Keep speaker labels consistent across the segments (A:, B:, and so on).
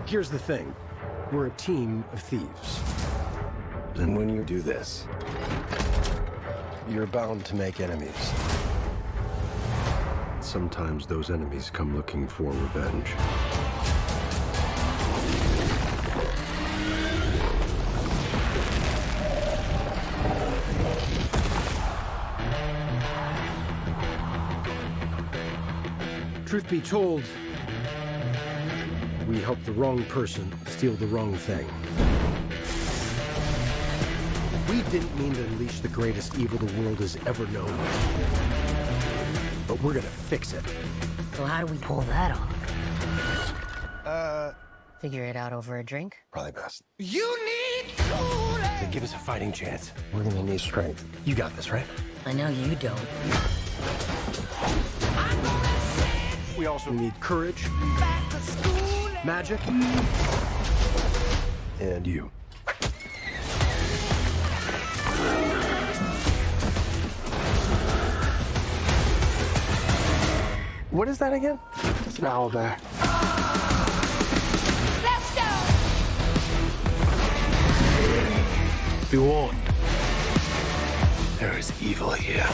A: Here's the thing. We're a team of thieves. And when you do this, you're bound to make enemies. Sometimes those enemies come looking for revenge. Truth be told, we helped the wrong person steal the wrong thing. We didn't mean to unleash the greatest evil the world has ever known. But we're gonna fix it.
B: So how do we pull that off? Figure it out over a drink?
A: Probably best.
C: You need Kool-Aid.
A: To give us a fighting chance, we're gonna need strength. You got this, right?
B: I know you don't.
A: We also need courage,
C: Back to school.
A: magic, and you. What is that again? It's an owl bear.
C: Let's go.
A: Be warned. There is evil here.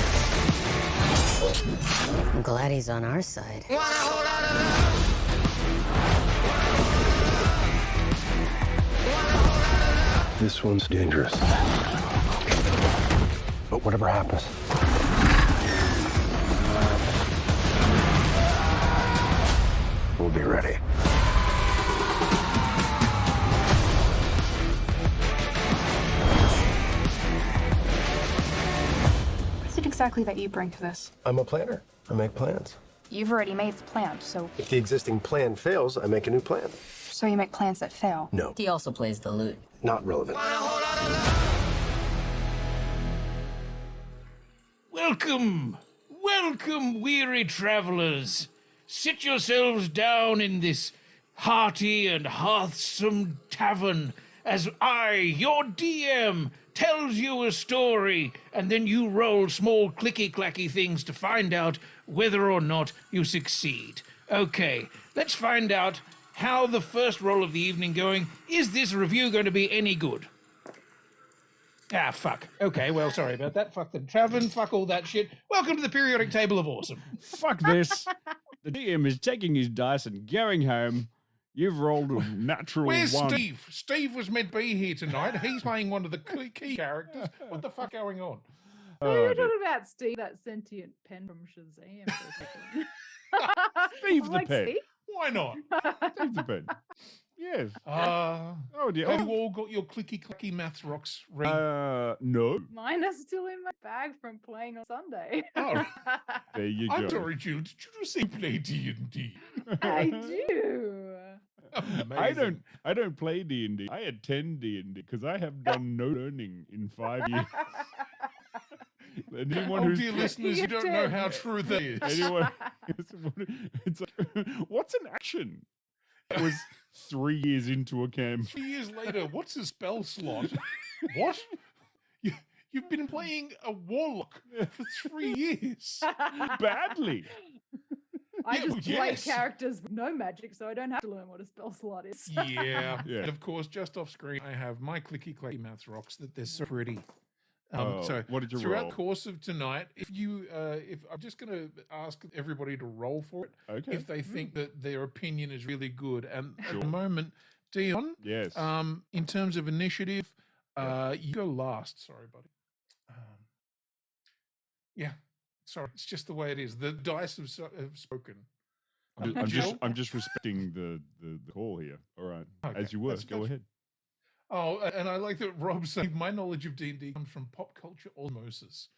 B: I'm glad he's on our side.
A: This one's dangerous. But whatever happens, we'll be ready.
D: What is it exactly that you bring to this?
A: I'm a planner. I make plans.
D: You've already made the plan, so
A: If the existing plan fails, I make a new plan.
D: you make plans that fail.
A: No,
B: He also plays the lute.
A: not relevant.
E: Welcome, welcome, weary travelers. Sit yourselves down in this hearty and hearthsome tavern as I, your DM, tells you a story, and then you roll small clicky-clacky things to find out whether or not you succeed. Okay, let's find out how the first roll of the evening going. Is this review going to be any good? Ah, fuck. Okay, well, sorry about that. Fuck the tavern, fuck all that shit. Welcome to the periodic table of awesome.
F: Fuck this. The DM is taking his dice and going home. You've rolled a natural
E: Where's
F: one.
E: Steve? Steve was meant to be here tonight. He's playing one of the key characters. What the fuck going on?
G: We
F: Oh,
G: were
F: dear.
G: talking about Steve, that sentient pen from Shazam for a second.
F: Steve
G: I'm
F: the
G: like,
F: pen.
G: Steve?
E: Why not?
F: Steve the pen. Yes.
E: Oh
F: dear.
E: have you all got your clicky-clacky maths rocks ready?
F: No.
G: Mine is still in my bag from playing on Sunday.
E: Oh.
F: There you go.
E: I'm sorry, Jill. Did you just say play D&D?
G: I do.
E: Amazing.
F: I don't play D&D. I attend D&D because I have done no learning in 5 years. And anyone
E: Oh,
F: who's
E: dear listeners, you don't know how true that is.
F: anyone, it's like, what's an action? It was 3 years into a camp.
E: 3 years later, what's a spell slot? What? You've been playing a warlock for 3 years.
F: Badly.
G: I
E: Yeah,
G: just play
E: yes.
G: characters with no magic, so I don't have to learn what a spell slot is.
E: Yeah.
F: Yeah.
E: And of course, just off screen, I have my clicky-clacky maths rocks that they're so pretty.
F: Oh,
E: So
F: what did you
E: throughout
F: roll?
E: the course of tonight, if I'm just going to ask everybody to roll for it,
F: Okay.
E: if they think that their opinion is really good. And at
F: Sure.
E: the moment, Dion,
F: Yes.
E: in terms of initiative, you go last. Sorry, buddy. Yeah, sorry, it's just the way it is. The dice have spoken.
F: I'm just respecting the call here. All right.
E: Okay,
F: As you were.
E: that's-
F: Go
E: that's-
F: ahead.
E: Oh, and I like that Rob's saying my knowledge of D&D comes from pop culture osmosis.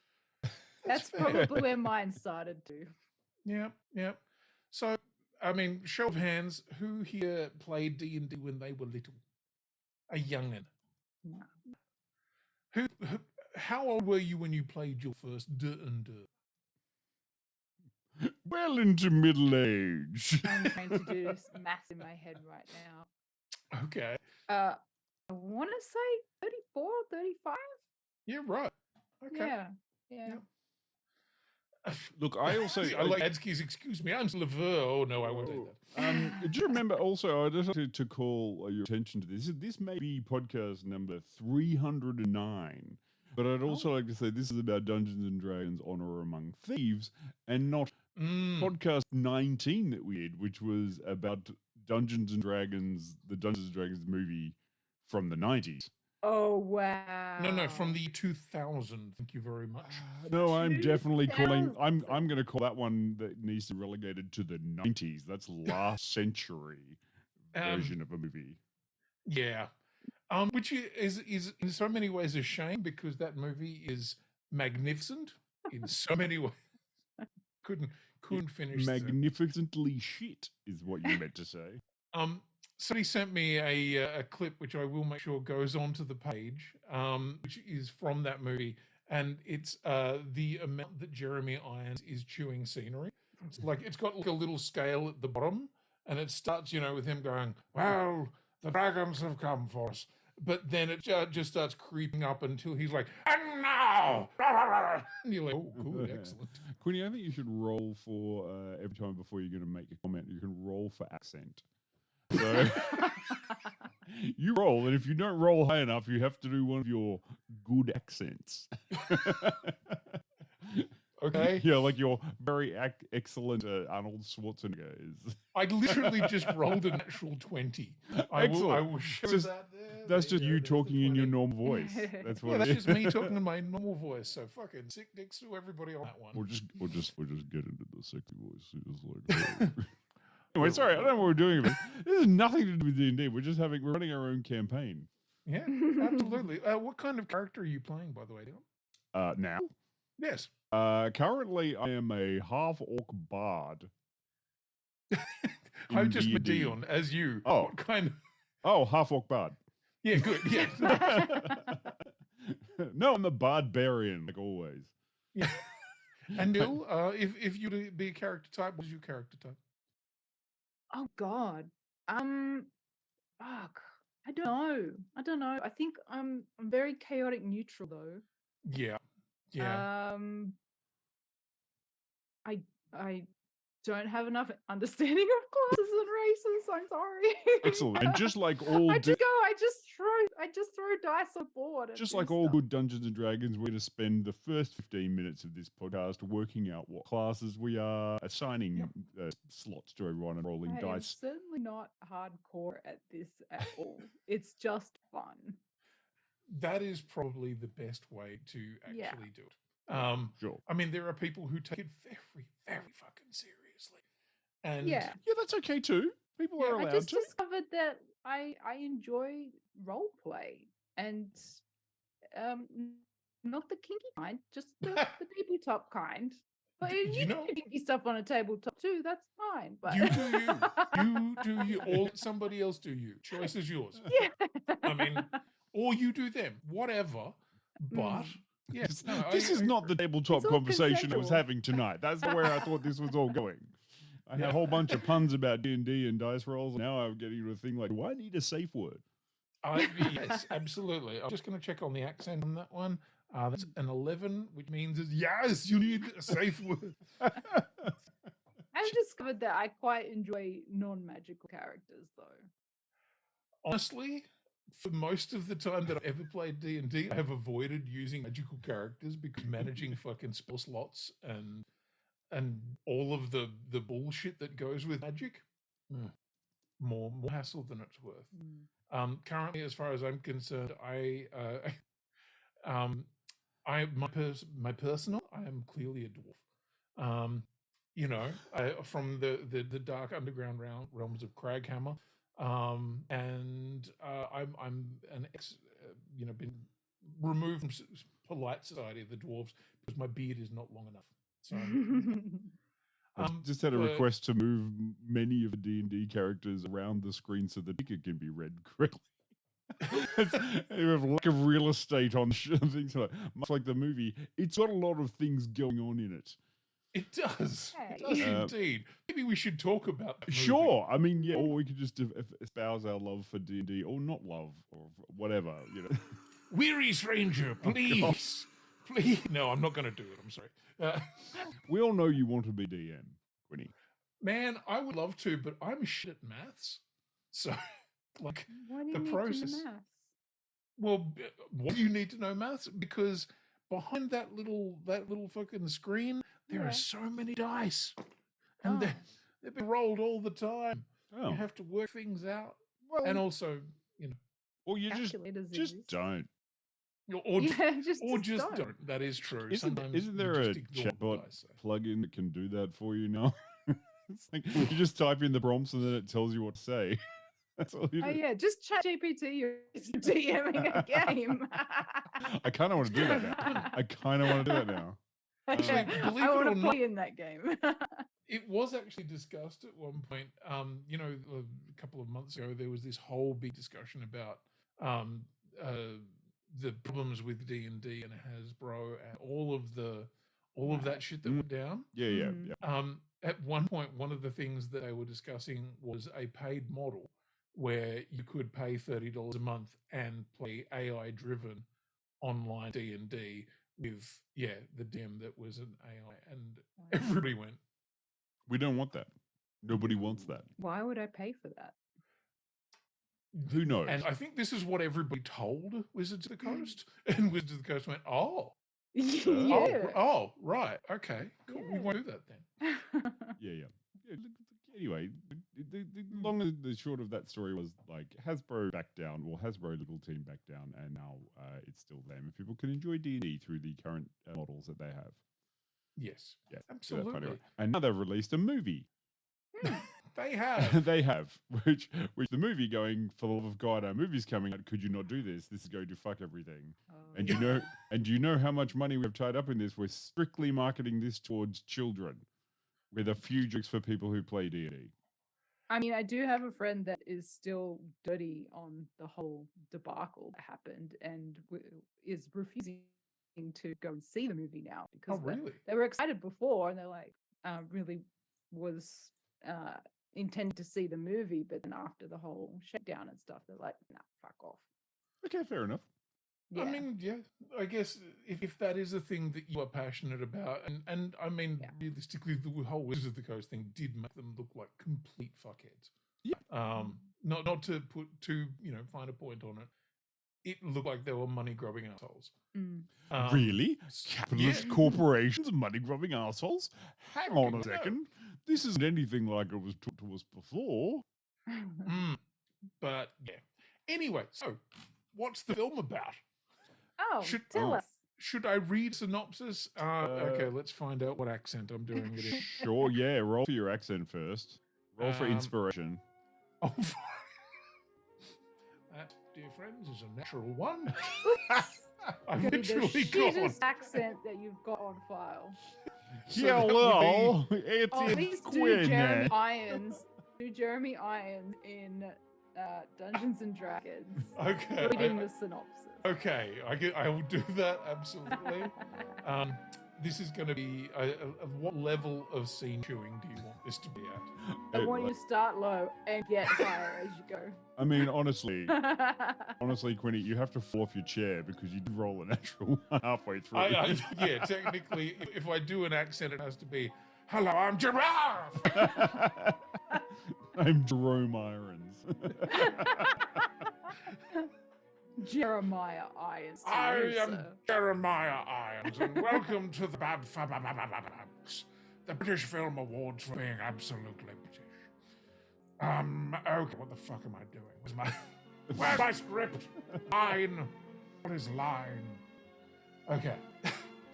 G: That's
E: fair.
G: probably where mine started to.
E: Yeah. So, I mean, show of hands, who here played D&D when they were little? A young'un.
G: No.
E: How old were you when you played your first D&D?
F: Well into middle age.
G: I'm trying to do this math in my head right now.
E: Okay.
G: I want to say 34, 35?
E: Yeah, right. Okay.
G: Yeah.
F: Look, I also
E: I like Adski's, excuse me, I'm Sliver. Oh, no, I won't say that.
F: do you remember also, I just wanted to call your attention to this. This may be podcast number 309, but I'd also like to say this is about Dungeons and Dragons Honor Among Thieves and not podcast 19 that we did, which was about Dungeons and Dragons, the Dungeons and Dragons movie from the 90s.
G: Oh wow!
E: No, from the 2000. Thank you very much.
F: No, I'm definitely calling. I'm going to call that one that needs to be relegated to the 90s. That's last century version of a movie.
E: Yeah, which is in so many ways a shame because that movie is magnificent in so many ways. Couldn't finish.
F: Magnificently shit is what you meant to say.
E: Somebody sent me a clip which I will make sure goes onto the page, which is from that movie, and it's the amount that Jeremy Irons is chewing scenery. It's got like a little scale at the bottom, and it starts, with him going, "Well, the dragons have come for us," but then it just starts creeping up until he's like, "And now," and you're like, "Oh, good, excellent."
F: Quinny, I think you should roll for every time before you're going to make a comment. You can roll for accent. So you roll, and if you don't roll high enough, you have to do one of your good accents.
E: Okay.
F: Yeah, like your very excellent Arnold Schwarzenegger is.
E: I literally just rolled a natural 20. I will show that there.
F: That's just you talking in your normal voice. That's what.
E: Yeah, that's just me talking in my normal voice. So fucking sick dicks to everybody on that one.
F: We'll just get into the sexy voice. It's like, anyway, sorry, I don't know what we're doing. This has nothing to do with D&D. We're running our own campaign.
E: Yeah, absolutely. What kind of character are you playing, by the way, Dion?
F: Now?
E: Yes.
F: Currently, I am a half-orc bard.
E: I just met Dion as you.
F: Oh.
E: What kind of...
F: Oh, half-orc bard.
E: Yeah, good. Yeah.
F: No, I'm the Barbarian, like always.
E: Yeah. And Neil, if you were to be a character type, what is your character type?
G: Oh God. Fuck. I don't know. I think I'm very chaotic neutral though.
E: Yeah.
G: I don't have enough understanding of classes and races. I'm sorry.
F: Excellent. And just like all,
G: I just throw dice on board. And
F: just
G: do
F: like all
G: stuff.
F: good Dungeons and Dragons, we're going to spend the first 15 minutes of this podcast working out what classes we are, assigning slots to everyone, and rolling
G: I am
F: dice.
G: certainly not hardcore at this at all. It's just fun.
E: That is probably the best way to actually do it.
F: Sure.
E: I mean, there are people who take it very, very fucking seriously. And
G: Yeah,
F: that's okay too. People are
G: I
F: allowed
G: just
F: to.
G: discovered that I enjoy role play and not the kinky kind, just the tabletop kind. But you can do kinky stuff on a tabletop too. That's fine. But
E: you do you. You do you. Or somebody else do you. Choice is yours.
G: Yeah.
E: I mean, or you do them. Whatever. But yes,
F: This is not the tabletop
G: It's all
F: conversation I was
G: consensual.
F: having tonight. That's where I thought this was all going. I had a whole bunch of puns about D&D and dice rolls. Now I'm getting to a thing like, do I need a safe word?
E: Yes, absolutely. I'm just going to check on the accent on that one. That's an 11, which means yes, you need a safe word.
G: I've discovered that I quite enjoy non-magical characters though.
E: Honestly, for most of the time that I've ever played D&D, I have avoided using magical characters because managing fucking spell slots and all of the bullshit that goes with magic, more hassle than it's worth. Currently, as far as I'm concerned, my personal, I am clearly a dwarf. From the dark underground realms of Craghammer. And I'm an been removed from polite society of the dwarves because my beard is not long enough. So
F: I just had a request to move many of the D&D characters around the screen so the ticket can be read correctly. You have lack of real estate on things like much like the movie. It's got a lot of things going on in it.
E: It does. It does indeed. Maybe we should talk about that movie.
F: Sure. I mean, yeah, or we could just espouse our love for D&D or not love or whatever,
E: Weary stranger, please. Please. No, I'm not going to do it. I'm sorry.
F: We all know you want to be DM, Quinny.
E: Man, I would love to, but I'm shit at maths. So, like,
G: Why do you
E: the
G: need
E: process.
G: to know maths?
E: Well, why do you need to know maths? Because behind that little fucking screen, there are so many dice, and they've been rolled all the time.
F: Oh.
E: You have to work things out,
F: Well,
E: and also, you know,
F: or you just
G: exist.
F: don't.
E: or
G: just
E: don't. That is true.
F: Isn't
E: Sometimes
F: there
E: you
F: a
E: just ignore what
F: chatbot
E: I say.
F: plugin that can do that for you now? It's like you just type in the prompts and then it tells you what to say. That's all you do.
G: Oh yeah, just chat GPT you're DMing a game.
F: I kind of want to do that now. I kind of want to do that now.
E: Actually, believe
G: I
E: it
G: want
E: or
G: to
E: not,
G: play in that game.
E: it was actually discussed at one point. You know, a couple of months ago, there was this whole big discussion about the problems with D&D and Hasbro and all of that shit that went down.
F: Yeah.
E: At one point, one of the things that they were discussing was a paid model where you could pay $30 a month and play AI-driven online D&D with the DM that was an AI, and everybody went,
F: We don't want that. Nobody wants that.
G: Why would I pay for that?
F: Who knows?
E: and I think this is what everybody told Wizards of the Coast, and Wizards of the Coast went,
G: Yeah.
E: oh, right, okay, cool, we won't do that then.
F: Yeah. Anyway, the long and the short of that story was like Hasbro backed down, well, Hasbro little team backed down, and now it's still them. And people can enjoy D&D through the current models that they have.
E: Yes,
F: Yeah,
E: absolutely.
F: And now they've released a movie.
E: They have.
F: They have, which the movie going, for the love of God, our movie's coming out. Could you not do this? This is going to fuck everything. And you know how much money we've tied up in this. We're strictly marketing this towards children, with a few jokes for people who play D&D.
G: I mean, I do have a friend that is still dirty on the whole debacle that happened and is refusing to go and see the movie now because they were excited before and they're like, really was intended to see the movie, but then after the whole shakedown and stuff, they're like, nah, fuck off.
F: Okay, fair enough.
E: Yeah. I mean, I guess if that is a thing that you are passionate about, and I mean, realistically, the whole Wizards of the Coast thing did make them look like complete fuckheads.
F: Yeah.
E: Not to put too, finer point on it. It looked like they were money grubbing assholes.
F: Really? Capitalist corporations, money grubbing assholes? Hang on a second. This isn't anything like it was taught to us before.
E: But yeah. Anyway, so what's the film about?
G: Tell us.
E: Should I read synopsis? Okay, let's find out what accent I'm doing it in.
F: Sure, yeah. Roll for your accent first. Roll for inspiration.
E: That, dear friends, is a natural one. I've literally
G: the
E: gone.
G: shittest accent that you've got on file.
F: Hello, it's
G: Quinn. Do Jeremy Irons in Dungeons and Dragons.
E: Okay.
G: Reading the synopsis.
E: Okay, I will do that, absolutely. This is going to be, what level of scene chewing do you want this to be at?
G: I want you to start low and get higher as you go.
F: I mean, honestly, Quinny, you have to fall off your chair because you did roll a natural one halfway through.
E: Yeah, technically, if I do an accent, it has to be, hello, I'm Giraffe!
F: I'm Jerome Irons.
G: Jeremiah Irons.
E: I am Jeremiah Irons, and welcome to the Babs, the British Film Awards for being absolutely British. Okay, what the fuck am I doing? Where's my script? Line. What is line? Okay.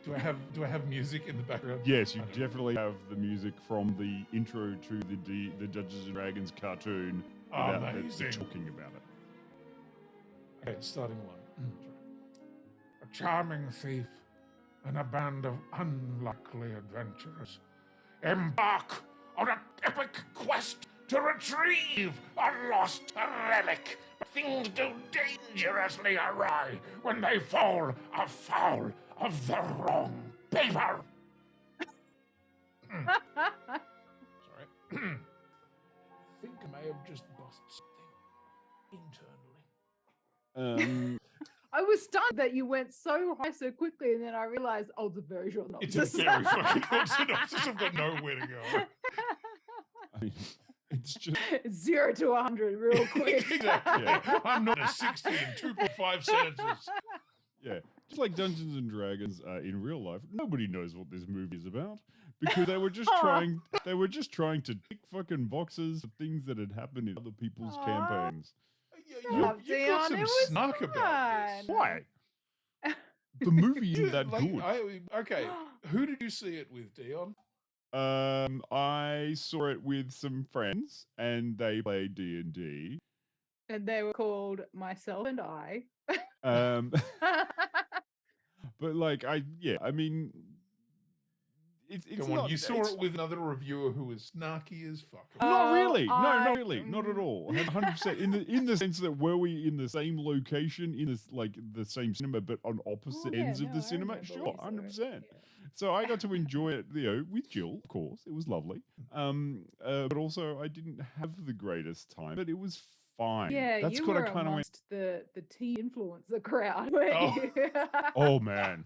E: Do I have music in the background?
F: Yes, you definitely have the music from the intro to the Dungeons and Dragons cartoon.
E: Amazing.
F: Talking about it.
E: Okay, starting one. A charming thief and a band of unlikely adventurers embark on an epic quest to retrieve a lost relic. But things go dangerously awry when they fall afoul of the wrong paper. Sorry. I think I may have just bust something internally.
G: I was stunned that you went so high so quickly, and then I realized, oh, it's a very short
E: It's
G: synopsis.
E: a very fucking long synopsis. I've got nowhere to go.
F: I mean, it's just
G: 0 to 100 real quick.
E: Exactly. Yeah. I'm not a 60 in 2.5 sentences.
F: yeah, just like Dungeons and Dragons in real life. Nobody knows what this movie is about because they were just trying. They were just trying to tick fucking boxes of things that had happened in other people's campaigns.
E: You've
G: up,
E: got
G: Dion,
E: some
G: it was
E: snark about this.
G: fun.
F: Why? The movie isn't that good.
E: Okay, who did you see it with, Dion?
F: I saw it with some friends, and they played D&D.
G: And they were called Myself and I.
F: But like, I mean, it's
E: Come on,
F: not.
E: you saw it with another reviewer who was snarky as fuck.
F: Not really. No,
G: I-
F: not really. Not at all. 100%. In the sense that were we in the same location, in this like the same cinema, but on opposite ends of the cinema? Sure, 100%. So I got to enjoy it, with Jill, of course. It was lovely. But also I didn't have the greatest time, but it was fine.
G: Yeah,
F: That's
G: you
F: what
G: were
F: I kind of went.
G: amongst the teen influencer crowd. weren't
E: Oh.
G: you?
F: Oh man.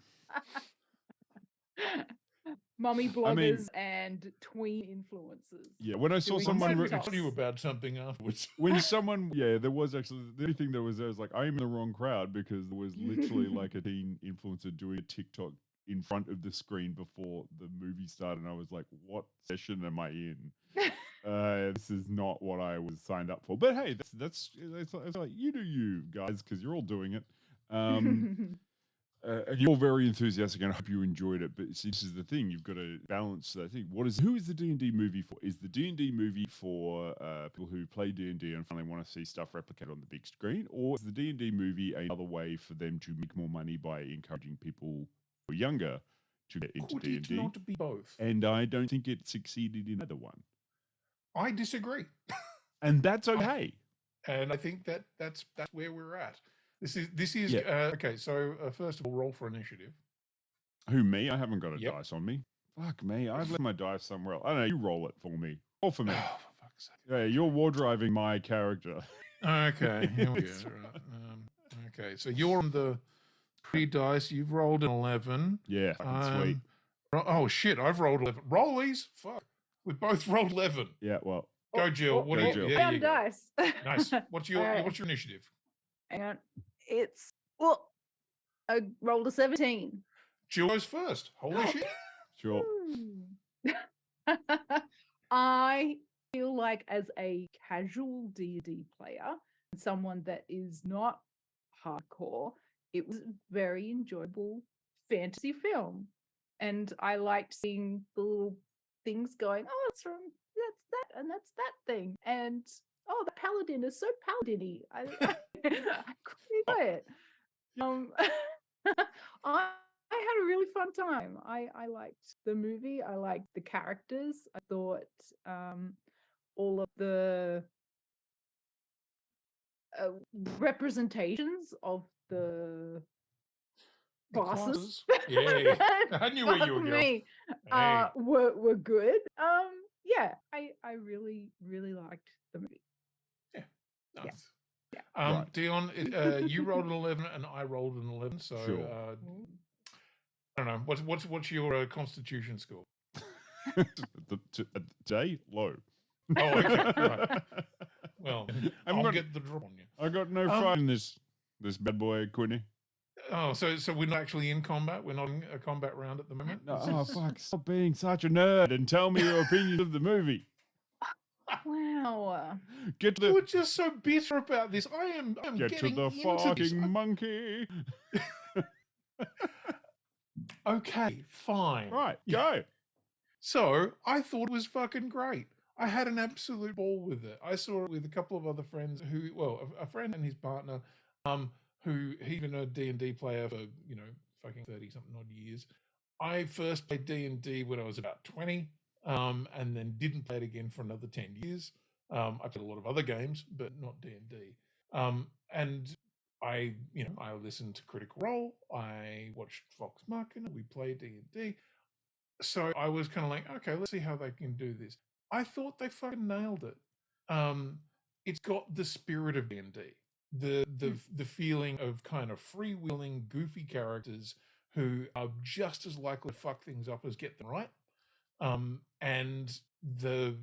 G: Mummy bloggers
F: I mean-
G: and tween influencers.
F: Yeah, when I saw
G: Doing
F: someone.
E: Someone
G: TikToks.
E: tell you about something afterwards.
F: When someone, there was actually the only thing that was there was like I'm in the wrong crowd because there was literally like a teen influencer doing a TikTok in front of the screen before the movie started, and I was like, "What session am I in? This is not what I was signed up for." But hey, that's like you do you guys because you're all doing it. You're all very enthusiastic, and I hope you enjoyed it. But see, this is the thing: you've got to balance that thing. Who is the D&D movie for? Is the D&D movie for people who play D&D and finally want to see stuff replicated on the big screen, or is the D&D movie another way for them to make more money by encouraging people who are younger to get into
E: Could it
F: D&D?
E: not be both?
F: And I don't think it succeeded in either one,
E: I disagree.
F: and that's okay.
E: And I think that's where we're at. This is
F: Yeah.
E: okay. So first of all, roll for initiative.
F: Who, me? I haven't got a
E: Yep.
F: dice on me. Fuck me! I've left my dice somewhere else. I don't know. You roll it for me. Roll for me.
E: Oh, for fuck's sake.
F: Yeah, you're war driving my character.
E: Okay, here we go. Right. Okay, so you're on the pre-dice. You've rolled an 11.
F: Yeah, fucking sweet.
E: Oh shit! I've rolled 11. Roll these. Fuck. We both rolled 11.
F: Yeah, well,
E: Go, Jill. What
F: go,
E: do you?
F: Jill.
E: Yeah,
G: Found
E: you go.
G: dice.
E: Nice. What's your
G: All right.
E: What's your initiative?
G: Hang on. I rolled a 17.
E: Jill goes first. Holy shit!
F: sure.
G: I feel like as a casual D&D player, someone that is not hardcore, it was a very enjoyable fantasy film. And I liked seeing the little things going, oh, that's that, and that's that thing. And oh, the paladin is so paladin-y. I couldn't enjoy it. I had a really fun time. I liked the movie. I liked the characters. I thought all of the representations of the classes.
E: Yeah, I knew where you were
G: Fuck
E: going.
G: me,
E: Hey.
G: were good. Yeah, I really liked the movie.
E: Nice.
G: Yeah.
F: Right.
E: Dion, you rolled an 11 and I rolled an 11. So
F: Sure.
E: I don't know. What's your Constitution score?
F: Today, low.
E: Oh, okay. Right. Well,
F: I'm
E: I'll
F: gonna-
E: get the drop on you.
F: I got no fun in this bad boy, Quinny.
E: Oh, so we're not actually in combat. We're not in a combat round at the moment.
F: No,
E: This
F: oh
E: is-
F: fuck! Stop being such a nerd and tell me your opinion of the movie.
G: Wow.
F: Get to
E: You were
F: the
E: just so bitter about this. I'm
F: get to
E: getting
F: the
E: into this.
F: fucking monkey.
E: Okay, fine.
F: Right, go.
E: So I thought it was fucking great. I had an absolute ball with it. I saw it with a couple of other friends a friend and his partner, who he's been a D&D player for, fucking 30 something odd years. I first played D&D when I was about 20, and then didn't play it again for another 10 years. I played a lot of other games, but not D&D. And I listened to Critical Role. I watched Vox Machina. We played D&D. So I was kind of like, okay, let's see how they can do this. I thought they fucking nailed it. It's got the spirit of D&D. the feeling of kind of freewheeling, goofy characters who are just as likely to fuck things up as get them right. And the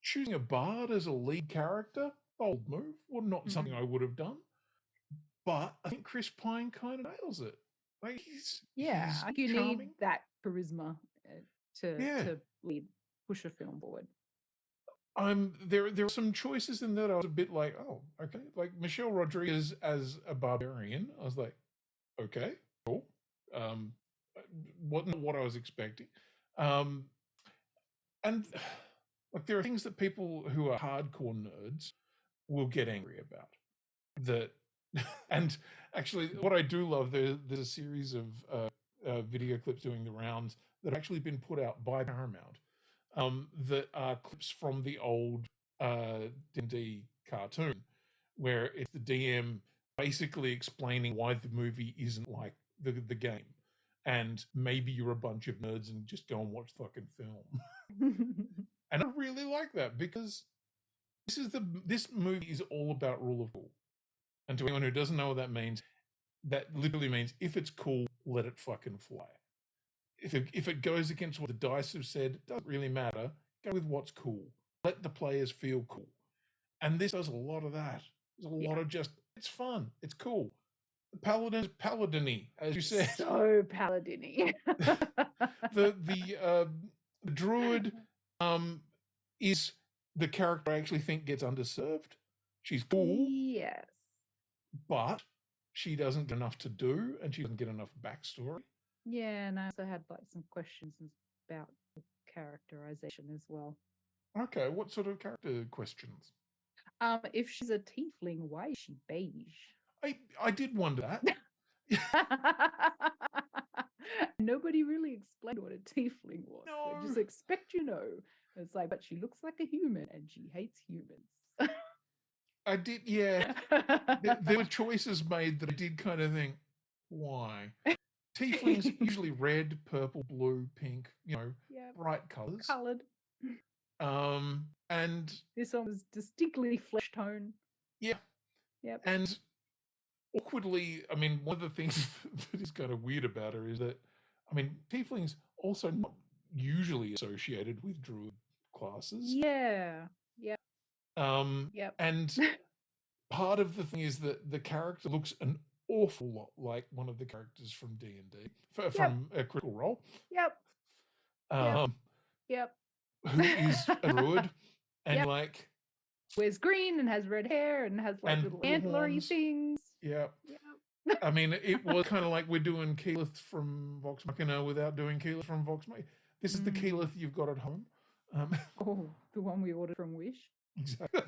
E: choosing a bard as a lead character, bold move, well, not something I would have done. But I think Chris Pine kind of nails it. Like he's
G: I think you
E: charming.
G: need that charisma to push a film forward.
E: There are some choices in that I was a bit like, oh, okay. Like Michelle Rodriguez as a barbarian, I was like, okay, cool. Wasn't what I was expecting. And like there are things that people who are hardcore nerds will get angry about. That and actually what I do love, there's a series of video clips doing the rounds that have actually been put out by Paramount that are clips from the old D&D cartoon where it's the DM basically explaining why the movie isn't like the game, and maybe you're a bunch of nerds and just go and watch the fucking film. And I really like that because this movie is all about rule of cool. And to anyone who doesn't know what that means, that literally means if it's cool, let it fucking fly. If it goes against what the dice have said, it doesn't really matter. Go with what's cool. Let the players feel cool. And this does a lot of that. There's a lot of just, it's fun. It's cool. The paladin's paladin-y, as you said.
G: So paladin-y.
E: the druid is the character I actually think gets underserved. She's cool.
G: Yes.
E: But she doesn't get enough to do, and she doesn't get enough backstory.
G: Yeah, and I also had like some questions about the characterization as well.
E: Okay, what sort of character questions?
G: If she's a tiefling, why is she beige?
E: I did wonder that.
G: Nobody really explained what a tiefling was.
E: No.
G: They just expect you know. It's like, but she looks like a human and she hates humans.
E: I did, yeah. There were choices made that I did kind of think, why? Tieflings usually red, purple, blue, pink, bright colors.
G: Colored.
E: And
G: this one was distinctly flesh tone.
E: Yeah.
G: Yep.
E: And awkwardly, I mean, one of the things that is kind of weird about her is that, I mean, tieflings also not usually associated with druid classes.
G: Yeah. Yep.
E: Yep. And part of the thing is that the character looks an awful lot like one of the characters from D&D, from a Critical Role.
G: Yep. Yep.
E: Who is a druid and like
G: wears green and has red hair and has like little antlery things.
E: Yeah. I mean, it was kind of like we're doing Keyleth from Vox Machina without doing Keyleth from Vox Machina. This is the Keyleth you've got at home.
G: The one we ordered from Wish.
E: Exactly.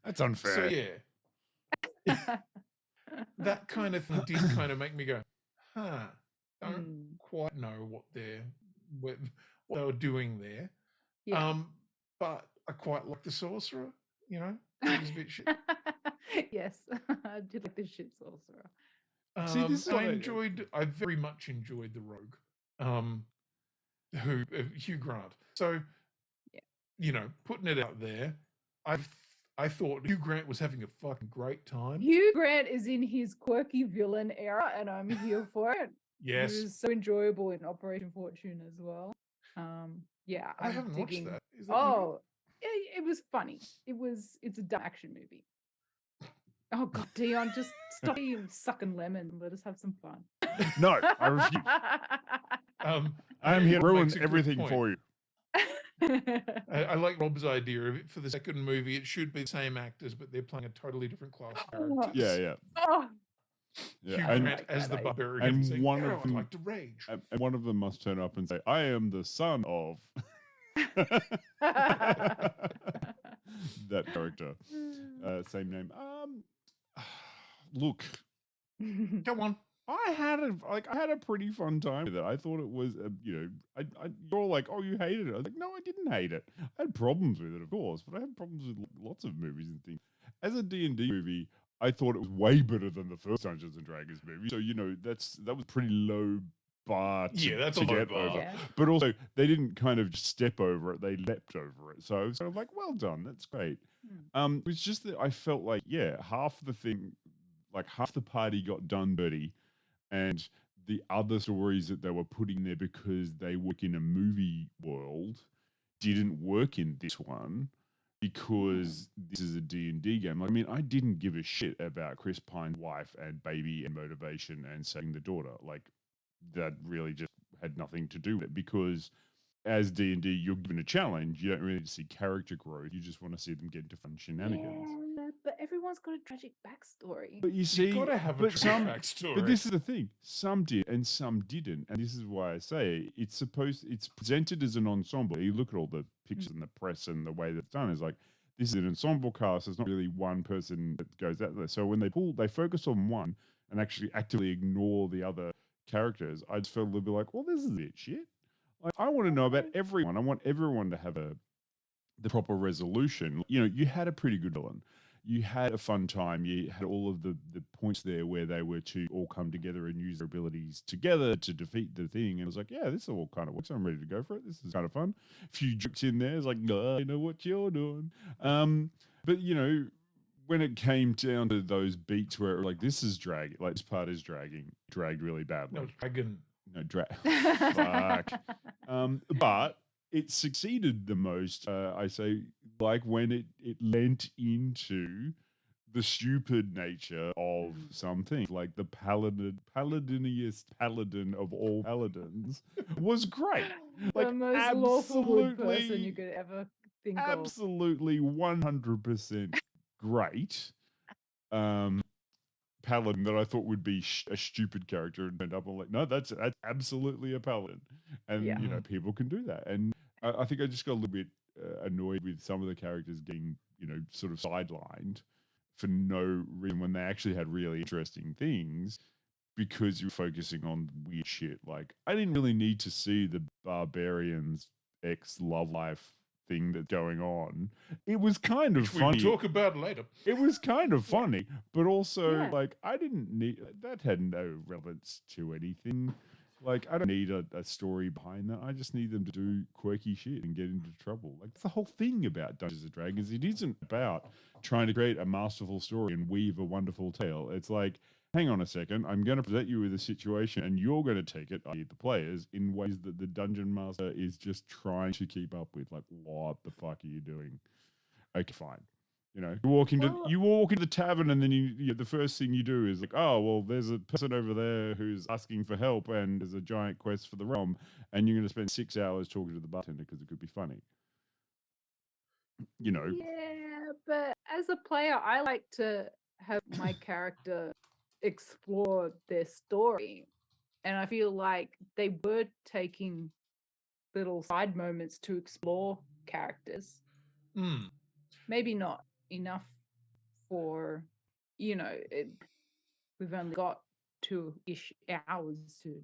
F: That's unfair.
E: So yeah, that kind of thing did kind of make me go, don't quite know what they were doing there. Yeah. But I quite like the sorcerer. He's a bit shit.
G: Yes, I did like the shit sorcerer.
E: I very much enjoyed the rogue, Hugh Grant. So, putting it out there, I thought Hugh Grant was having a fucking great time.
G: Hugh Grant is in his quirky villain era, and I'm here for it.
E: Yes,
G: he was so enjoyable in Operation Fortune as well. Yeah,
E: I haven't watched that.
G: It was funny. It's a dumb action movie. Oh God, Dion, just stop being sucking lemon and let us have some fun.
F: No, I refuse. I am here to ruin everything for you.
E: I like Rob's idea of it. For the second movie, it should be the same actors, but they're playing a totally different class of characters.
F: Yeah.
E: Hugh Grant as the barbarian,
F: and
E: saying,
F: one of them
E: like to rage.
F: And one of them must turn up and say, "I am the son of." That character, same name. Look,
E: go on.
F: I had a pretty fun time with it. I thought it was, you're all like, "Oh, you hated it." I was like, "No, I didn't hate it. I had problems with it, of course, but I had problems with lots of movies and things." As a D&D movie, I thought it was way better than the first Dungeons and Dragons movie. So that was pretty low bar
E: Yeah, that's
F: to
E: a low
F: get
E: bar.
F: over.
G: Yeah.
F: But also, they didn't kind of just step over it; they leapt over it. So I was sort of like, "Well done, that's great." It was just that I felt like, yeah, half the thing, like half the party got done dirty, and the other stories that they were putting there because they work in a movie world didn't work in this one because this is a D&D game. I mean, I didn't give a shit about Chris Pine's wife and baby and motivation and saving the daughter. Like, that really just had nothing to do with it because as D&D, you're given a challenge. You don't really see character growth. You just want to see them get into fun shenanigans.
G: Yeah, but everyone's got a tragic backstory.
F: But you see,
E: gotta have a
F: but some,
E: backstory.
F: but this is the thing: some did and some didn't, and this is why I say it's presented as an ensemble. You look at all the pictures in the press and the way that's done is like this is an ensemble cast. There's not really one person that goes out there. So when they focus on one and actually actively ignore the other characters. I just felt a little bit like, well, this is a bit shit. Like, I want to know about everyone. I want everyone to have the proper resolution. You know, you had a pretty good villain. You had a fun time. You had all of the points there where they were to all come together and use their abilities together to defeat the thing. And it was like, yeah, this all kind of works. I'm ready to go for it. This is kind of fun. A few jokes in there. It's like, no, I know what you're doing. But you know, when it came down to those beats where it was like, this is dragging, like this part is dragged really badly.
E: No, dragon.
F: No, fuck. But it succeeded the most, I say, like when it lent into the stupid nature of some things, like the paladiniest paladin of all paladins was great. Like,
G: the most lawful good person you could ever think of.
F: Absolutely 100% great. Paladin that I thought would be a stupid character and end up I'm like, no, that's absolutely a paladin, and you know people can do that. And I think I just got a little bit annoyed with some of the characters getting sort of sidelined for no reason when they actually had really interesting things because you're focusing on weird shit. Like I didn't really need to see the Barbarian's ex love life thing that's going on. It was kind of funny.
E: We'll talk about later.
F: It was kind of funny, but also like I didn't need that had no relevance to anything. Like I don't need a story behind that. I just need them to do quirky shit and get into trouble. Like the whole thing about Dungeons and Dragons. It isn't about trying to create a masterful story and weave a wonderful tale. It's like, hang on a second, I'm going to present you with a situation and you're going to take it, i.e. the players, in ways that the dungeon master is just trying to keep up with. Like, what the fuck are you doing? Okay, fine. You know, you walk into the tavern and then the first thing you do is like, oh, well, there's a person over there who's asking for help and there's a giant quest for the realm and you're going to spend 6 hours talking to the bartender because it could be funny. You know.
G: Yeah, but as a player, I like to have my character explore their story. And I feel like they were taking little side moments to explore characters. Maybe not enough for, we've only got 2-ish hours to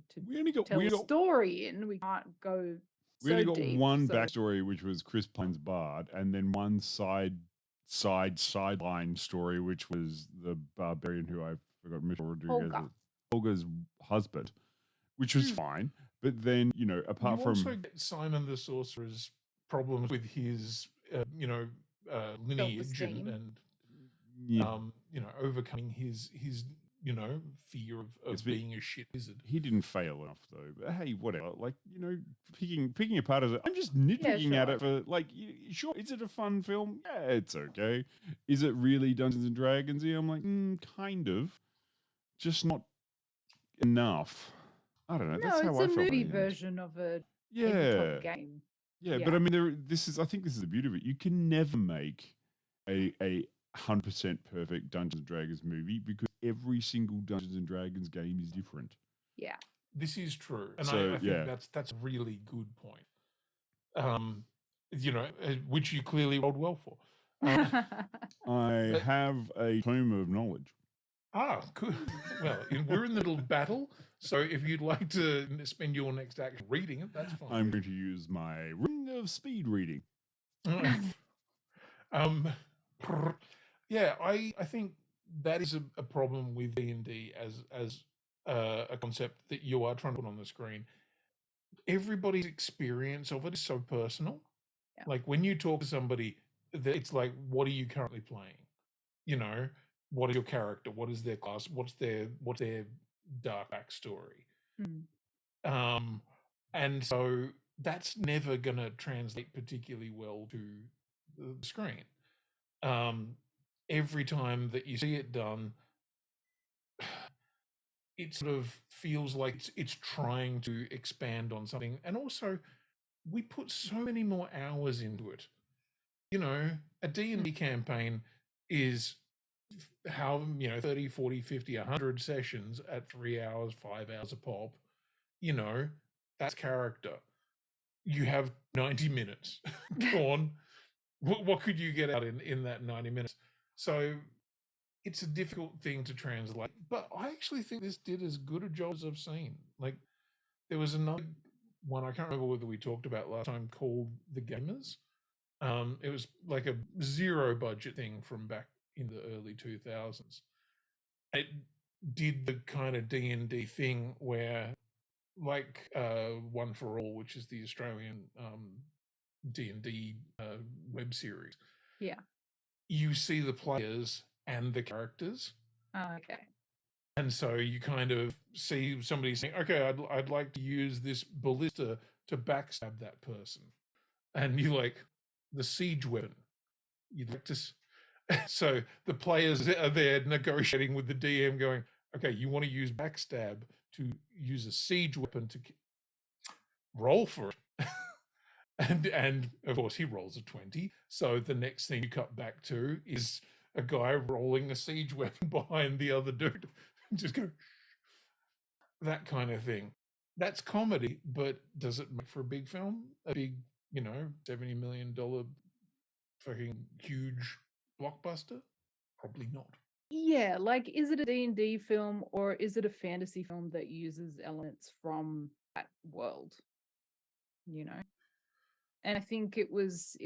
G: tell a story in. We can't go
F: We only got one backstory, which was Chris Pine's bard, and then one sideline story, which was the barbarian who I forgot, Michelle Rodriguez, Olga's husband, which was fine. But then, apart from
E: also get Simon the Sorcerer's problems with his, lineage and overcoming his fear of being a shit wizard.
F: He didn't fail enough though. But hey, whatever. Like, picking apart as I'm just nitpicking at it for like, sure, is it a fun film? Yeah, it's okay. Is it really Dungeons and Dragons? Yeah, I'm like, kind of, just not enough. I don't know.
G: No,
F: that's how I felt.
G: It's a movie version of a tabletop game.
F: Yeah, but I mean, I think this is the beauty of it. You can never make a 100% perfect Dungeons and Dragons movie because every single Dungeons and Dragons game is different.
G: Yeah,
E: this is true, and I think that's a really good point. Which you clearly rolled well for.
F: I have a tome of knowledge.
E: Ah, good. Well, we're in the middle of battle, so if you'd like to spend your next action reading it, that's fine.
F: I'm going to use my ring of speed reading.
E: Yeah, I think that is a problem with D&D as a concept that you are trying to put on the screen, everybody's experience of it is so personal.
G: Yeah.
E: Like when you talk to somebody, it's like, what are you currently playing? You know, what is your character? What is their class? What's their dark backstory?
G: Mm.
E: And so that's never gonna translate particularly well to the screen. Every time that you see it done, it sort of feels like it's trying to expand on something. And also, we put so many more hours into it. You know, a D&D campaign is how, 30, 40, 50, 100 sessions at 3 hours, 5 hours a pop. You know, that's character. You have 90 minutes. Go on. What could you get out in that 90 minutes? So it's a difficult thing to translate, but I actually think this did as good a job as I've seen. Like, there was another one, I can't remember whether we talked about last time, called The Gamers. It was like a zero budget thing from back in the early 2000s. It did the kind of D&D thing where, like One for All, which is the Australian D&D web series,
G: Yeah.
E: you see the players and the characters.
G: Oh, okay.
E: And so you kind of see somebody saying, okay, I'd like to use this ballista to backstab that person. And you like, the siege weapon. You'd like to... So the players are there negotiating with the DM going, okay, you want to use backstab to use a siege weapon to roll for it. And of course he rolls a 20. So the next thing you cut back to is a guy rolling a siege weapon behind the other dude. Just go, that kind of thing. That's comedy, but does it make for a big film? A big, $70 million fucking huge blockbuster? Probably not.
G: Yeah, like, is it a D&D film or is it a fantasy film that uses elements from that world? You know? And I think it was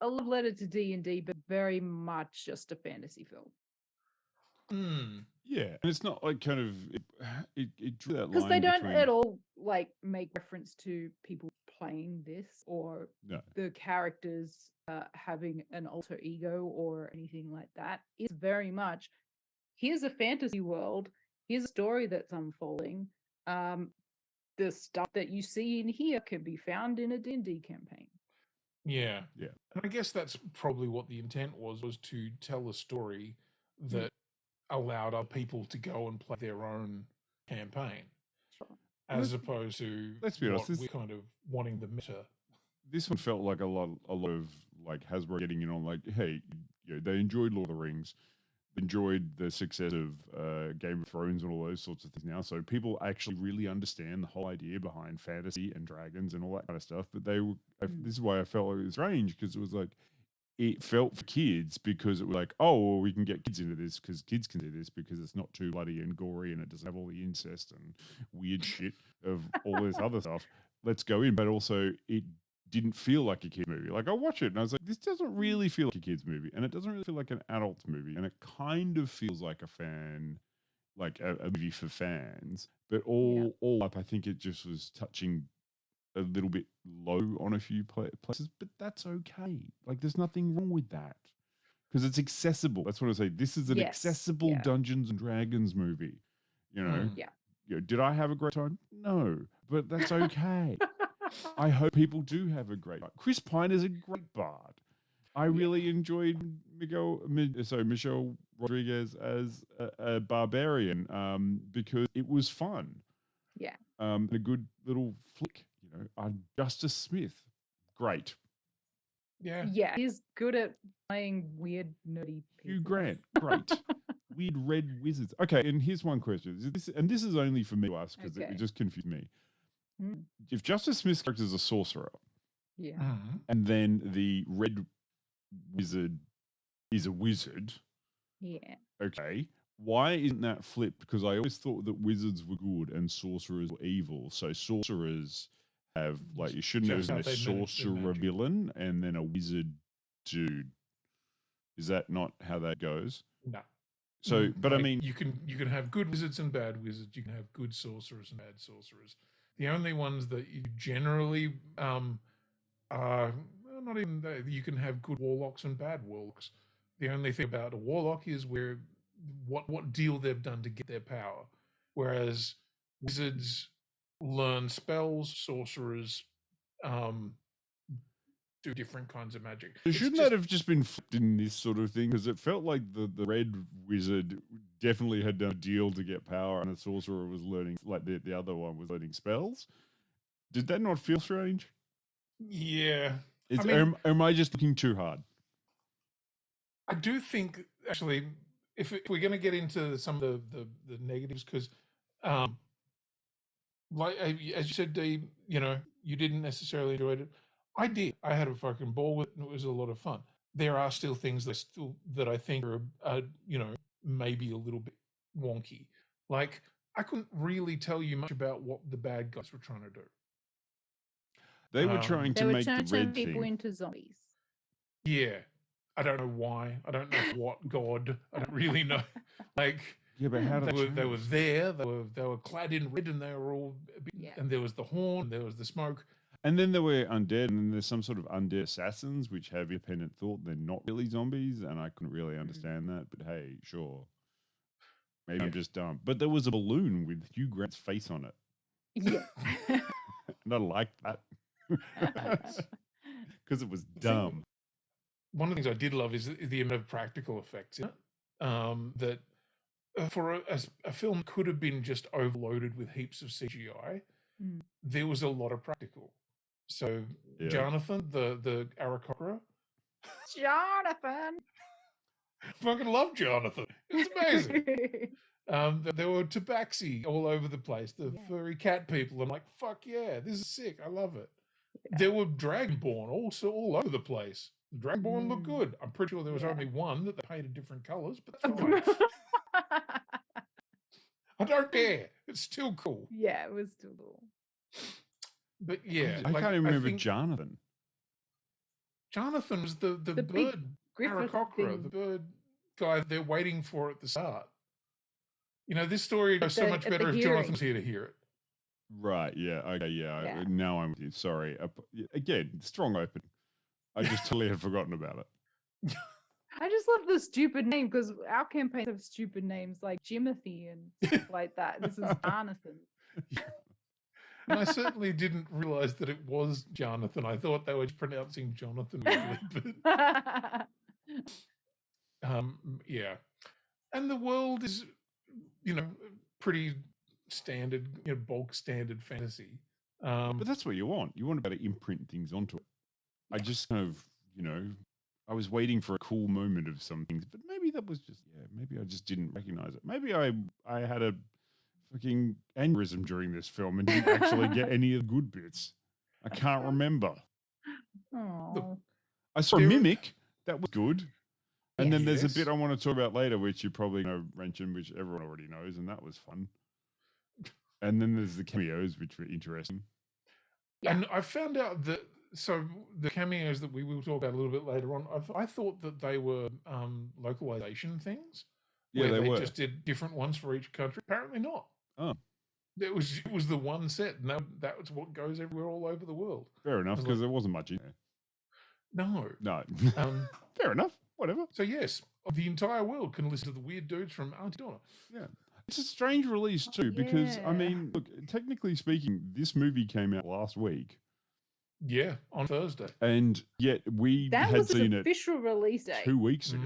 G: a love letter to D&D, but very much just a fantasy film.
F: Yeah, and it's not like kind of it drew that line
G: Because they don't
F: between...
G: at all like make reference to people playing this or the characters having an alter ego or anything like that. It's very much, here's a fantasy world, here's a story that's unfolding. The stuff that you see in here can be found in a D&D campaign.
E: Yeah. And I guess that's probably what the intent was to tell a story that allowed other people to go and play their own campaign.
G: Sure.
E: As opposed to,
F: let's be honest,
E: we're kind of wanting the meta.
F: This one felt like a lot of like Hasbro getting in on, like, hey, they enjoyed Lord of the Rings, enjoyed the success of Game of Thrones and all those sorts of things now. So people actually really understand the whole idea behind fantasy and dragons and all that kind of stuff. But this is why I felt like it was strange, because it was like, it felt for kids because it was like, oh, well, we can get kids into this because kids can do this because it's not too bloody and gory and it doesn't have all the incest and weird shit of all this other stuff. Let's go in. But also, it didn't feel like a kid movie. Like, I watch it and I was like, this doesn't really feel like a kid's movie, and it doesn't really feel like an adult movie, and it kind of feels like a movie for fans. But all up, I think it just was touching a little bit low on a few places, but that's okay. Like, there's nothing wrong with that because it's accessible. That's what I say. This is an accessible Dungeons and Dragons movie. Did I have a great time? No, but that's okay. I hope people do have a great time. Chris Pine is a great bard. I really enjoyed Michelle Rodriguez as a barbarian because it was fun.
G: Yeah.
F: A good little flick. Justice Smith, great.
E: Yeah.
G: Yeah, he's good at playing weird, nerdy people.
F: Hugh Grant, great. Weird red wizards. Okay, and here's one question. This is only for me to ask because it just confused me. If Justice Smith's character is a sorcerer, and then the red wizard is a wizard, okay, why isn't that flipped? Because I always thought that wizards were good and sorcerers were evil. So sorcerers have, like, you shouldn't have a sorcerer villain and then a wizard dude. Is that not how that goes?
E: No.
F: So, but I
E: Like,
F: mean,
E: you can have good wizards and bad wizards. You can have good sorcerers and bad sorcerers. The only ones that you generally are well, not even that. You can have good warlocks and bad warlocks. The only thing about a warlock is where what deal they've done to get their power, whereas wizards learn spells, sorcerers um, do different kinds of magic.
F: so
E: It's
F: shouldn't
E: just
F: that have just been flipped in this sort of thing? Because it felt like the red wizard definitely had done a deal to get power, and the sorcerer was learning, like the other one was learning spells. Did that not feel strange?
E: yeah.
F: Is,
E: I mean,
F: am I just looking too hard?
E: I do think actually, if we're going to get into some of the negatives, because like as you said, Dee, you didn't necessarily enjoy it. I did. I had a fucking ball with it, and it was a lot of fun. There are still things that I think are maybe a little bit wonky. Like, I couldn't really tell you much about what the bad guys were trying to do.
F: They were trying
G: They
F: to
G: were
F: make the
G: trying to turn
F: red
G: people
F: thing.
G: into zombies.
E: Yeah, I don't know why. I don't know what god. I don't really know. Like,
F: Yeah, but how did
E: they were there. They were clad in red, and they were all.
G: Yeah.
E: And there was the horn. There was the smoke.
F: And then there were undead, and then there's some sort of undead assassins which have independent thought. They're not really zombies, and I couldn't really understand that. But hey, sure, maybe I'm just dumb. But there was a balloon with Hugh Grant's face on it,
G: Yeah.
F: and I liked that because it was dumb.
E: One of the things I did love is the amount of practical effects in it. That for a film could have been just overloaded with heaps of CGI. There was a lot of practical. So
F: Yeah.
E: Jonathan, the Aarakocra,
G: Jonathan.
E: fucking love Jonathan. It's amazing. There were tabaxi all over the place. The furry cat people. I'm like, fuck yeah, this is sick. I love it. There were Dragonborn also all over the place. The Dragonborn looked good. I'm pretty sure there was only one that they painted different colors, but that's fine. I don't care. It's still cool.
G: Yeah, it was still cool.
E: But yeah,
F: I can't even remember Jonathan.
E: Jonathan was the
G: big
E: bird
G: griffin
E: Aarakocra,
G: thing.
E: the bird guy they're waiting for at the start. This story goes so much better if Jonathan's here to hear it.
F: Right, yeah, okay, yeah. Now I'm with you. Sorry. Again, strong open. I just totally had forgotten about it.
G: I just love the stupid name because our campaigns have stupid names like Jimothy and stuff like that. This is Jonathan.
E: And I certainly didn't realize that it was Jonathan. I thought they were pronouncing Jonathan weirdly, but yeah. And the world is, pretty standard, bulk standard fantasy.
F: But that's what you want. You want to be able to imprint things onto it. I just kind of, I was waiting for a cool moment of some things, but maybe that was just, maybe I just didn't recognize it. Maybe I had a fucking aneurysm during this film and didn't actually get any of the good bits. I can't remember.
G: Oh.
F: I saw Mimic. That was good. And then there's a
E: Yes.
F: bit I want to talk about later, which you're probably going to mention, which everyone already knows, and that was fun. And then there's the cameos, which were interesting.
G: Yeah.
E: And I found out that, so the cameos that we will talk about a little bit later on, I thought that they were localization things.
F: Yeah,
E: where
F: they were.
E: just did different ones for each country. Apparently not.
F: Oh.
E: It was the one set, and that was what goes everywhere all over the world.
F: Fair enough, because there wasn't much in there.
E: No.
F: Fair enough. Whatever.
E: So yes, the entire world can listen to the weird dudes from Auntie Donna.
F: Yeah. It's a strange release too, because I mean, look, technically speaking, this movie came out last week.
E: Yeah, on Thursday.
F: And yet we
G: That
F: had
G: was
F: seen
G: its
F: it
G: official release date
F: 2 weeks ago.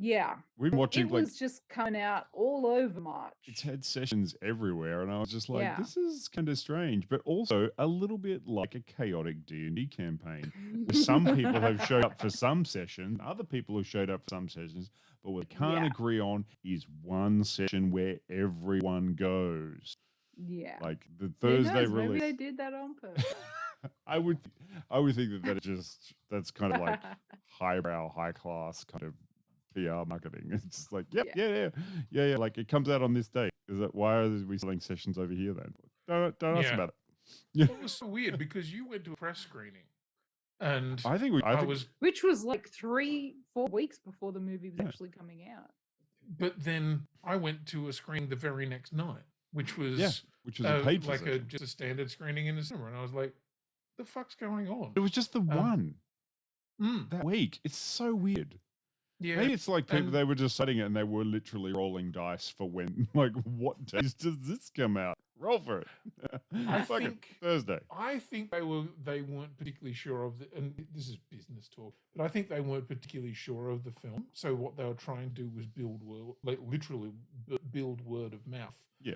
G: Yeah.
F: We've been watching
G: It was just coming out all over March.
F: It's had sessions everywhere, and I was just like,
G: Yeah.
F: this is kind of strange, but also a little bit like a chaotic D&D campaign. Some people have showed up for some sessions, other people have showed up for some sessions, but what we can't agree on is one session where everyone goes.
G: Yeah.
F: Like the Thursday
G: Who knows?
F: release.
G: Maybe they did that on purpose.
F: I would think that's kind of like highbrow, high class kind of PR marketing. It's like, yeah. Like it comes out on this date. Is that why are we selling sessions over here then? Don't ask about it. Yeah.
E: It was so weird because you went to a press screening, and
F: I think
E: I was
G: Which was like 3-4 weeks before the movie was actually coming out.
H: but then I went to a screening the very next night, which was
F: a paid
H: like
F: session.
H: just a standard screening in the cinema, and I was like, "The fuck's going on?"
F: It was just the one
H: Mm,
F: that week. It's so weird.
H: yeah,
F: Maybe it's like people,
H: and-
F: they were just setting it and they were literally rolling dice for when, like, what days does this come out? Roll for it.
H: I
F: Fuck it,
H: think
F: Thursday.
H: I think they weren't particularly sure of the, and this is business talk, but I think they weren't particularly sure of the film. So what they were trying to do was literally build word of mouth.
F: Yeah.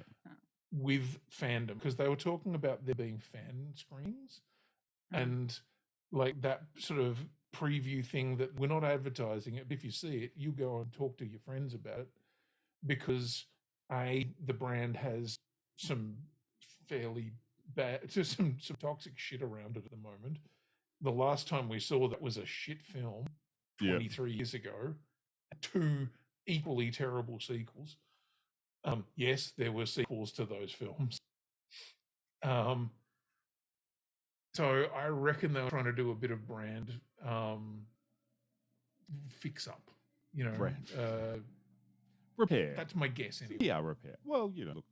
H: With fandom, because they were talking about there being fan screenings and like that sort of preview thing that we're not advertising it, but if you see it, you go and talk to your friends about it, because the brand has some fairly bad, just some toxic shit around it at the moment. The last time we saw that was a shit film 23 years ago, 2 equally terrible sequels. Yes, there were sequels to those films. So I reckon they were trying to do a bit of brand fix up,
F: Brand. Repair.
H: That's my guess anyway.
F: Yeah, repair. Well, look.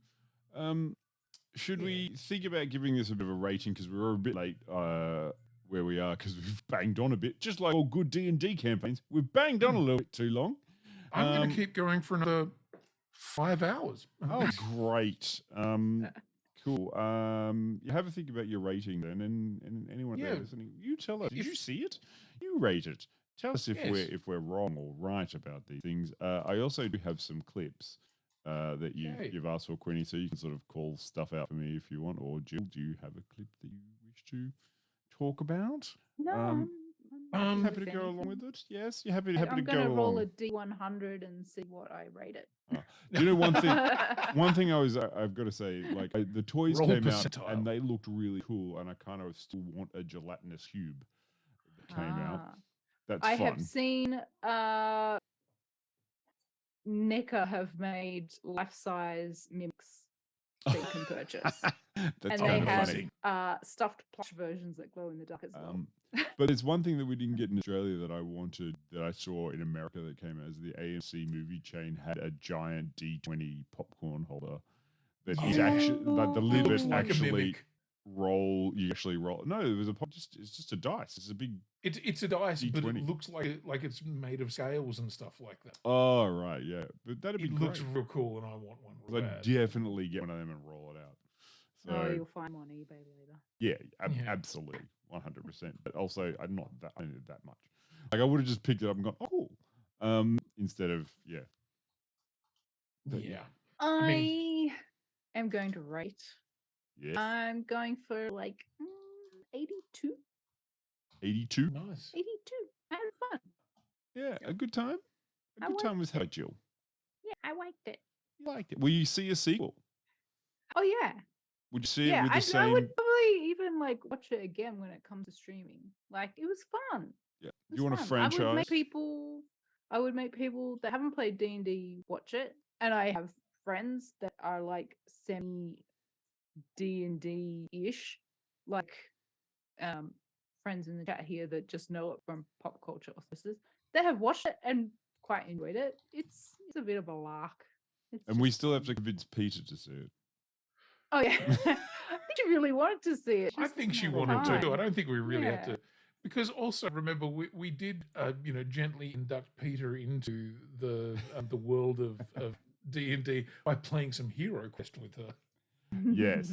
F: Should we think about giving this a bit of a rating, because we're a bit late where we are, because we've banged on a bit, just like all good D&D campaigns. We've banged on a little bit too long.
H: I'm going to keep going for another 5 hours.
F: Oh, great. Cool. You have a think about your rating then, and anyone there listening, you tell us. Did you see it? You rate it. Tell us if we're wrong or right about these things. I also do have some clips that you've asked for, Quinny, so you can sort of call stuff out for me if you want. Or Jill, do you have a clip that you wish to talk about?
G: No,
F: I'm happy to go along with it. Yes, you're happy to go along.
G: I'm going to roll a D100 and see what I rate it.
F: Do you know one thing? One thing I've got to say, like the toys came out and they looked really cool, and I kind of still want a gelatinous cube that came out. That's fun.
G: I have seen NECA have made life-size mimics that you can purchase.
F: That's
G: and they
F: funny.
G: have stuffed plush versions that glow in the dark as well.
F: But there's one thing that we didn't get in Australia that I saw in America that came out, as the AMC movie chain had a giant D20 popcorn holder that is actually, like, the lid
H: looks
F: is
H: like a
F: actually
H: mimic.
F: roll. You actually roll. No, it was it's just a dice. It's a big.
H: It's a dice,
F: D20.
H: but it looks like it's made of scales and stuff like that.
F: Oh right, yeah, but that'd be
H: It
F: great.
H: looks real cool, and I want one. Real
F: I'd
H: bad.
F: definitely get one of them and roll it out. So
G: you'll find one on eBay later.
F: yeah, absolutely, 100%. But also, I'm not that I needed that much. Like, I would have just picked it up and gone, oh, cool. Instead of But,
G: I am going to rate.
F: Yes.
G: I'm going for like 82.
F: 82.
H: Nice.
G: 82. I had fun.
F: Yeah, a good time. A
G: I
F: good time
G: liked
F: with her, Jill.
G: Yeah, I liked it.
F: You liked it. Will you see a sequel?
G: Oh yeah.
F: Would you see it
G: Yeah,
F: with the
G: I
F: same?
G: would probably even like watch it again when it comes to streaming. Like, it was fun.
F: Yeah.
G: It
F: You
G: was
F: want a
G: fun. I
F: franchise?
G: would make people that haven't played D&D watch it, and I have friends that are like semi D&D-ish, like friends in the chat here that just know it from pop culture sources. They have watched it and quite enjoyed it. It's a bit of a lark.
F: And we still have to convince Peter to see it.
G: Oh yeah, I think she really wanted to see it.
H: I think she wanted to. I don't think we really had to, because also remember we did gently induct Peter into the world of D&D by playing some Hero Quest with her.
F: Yes.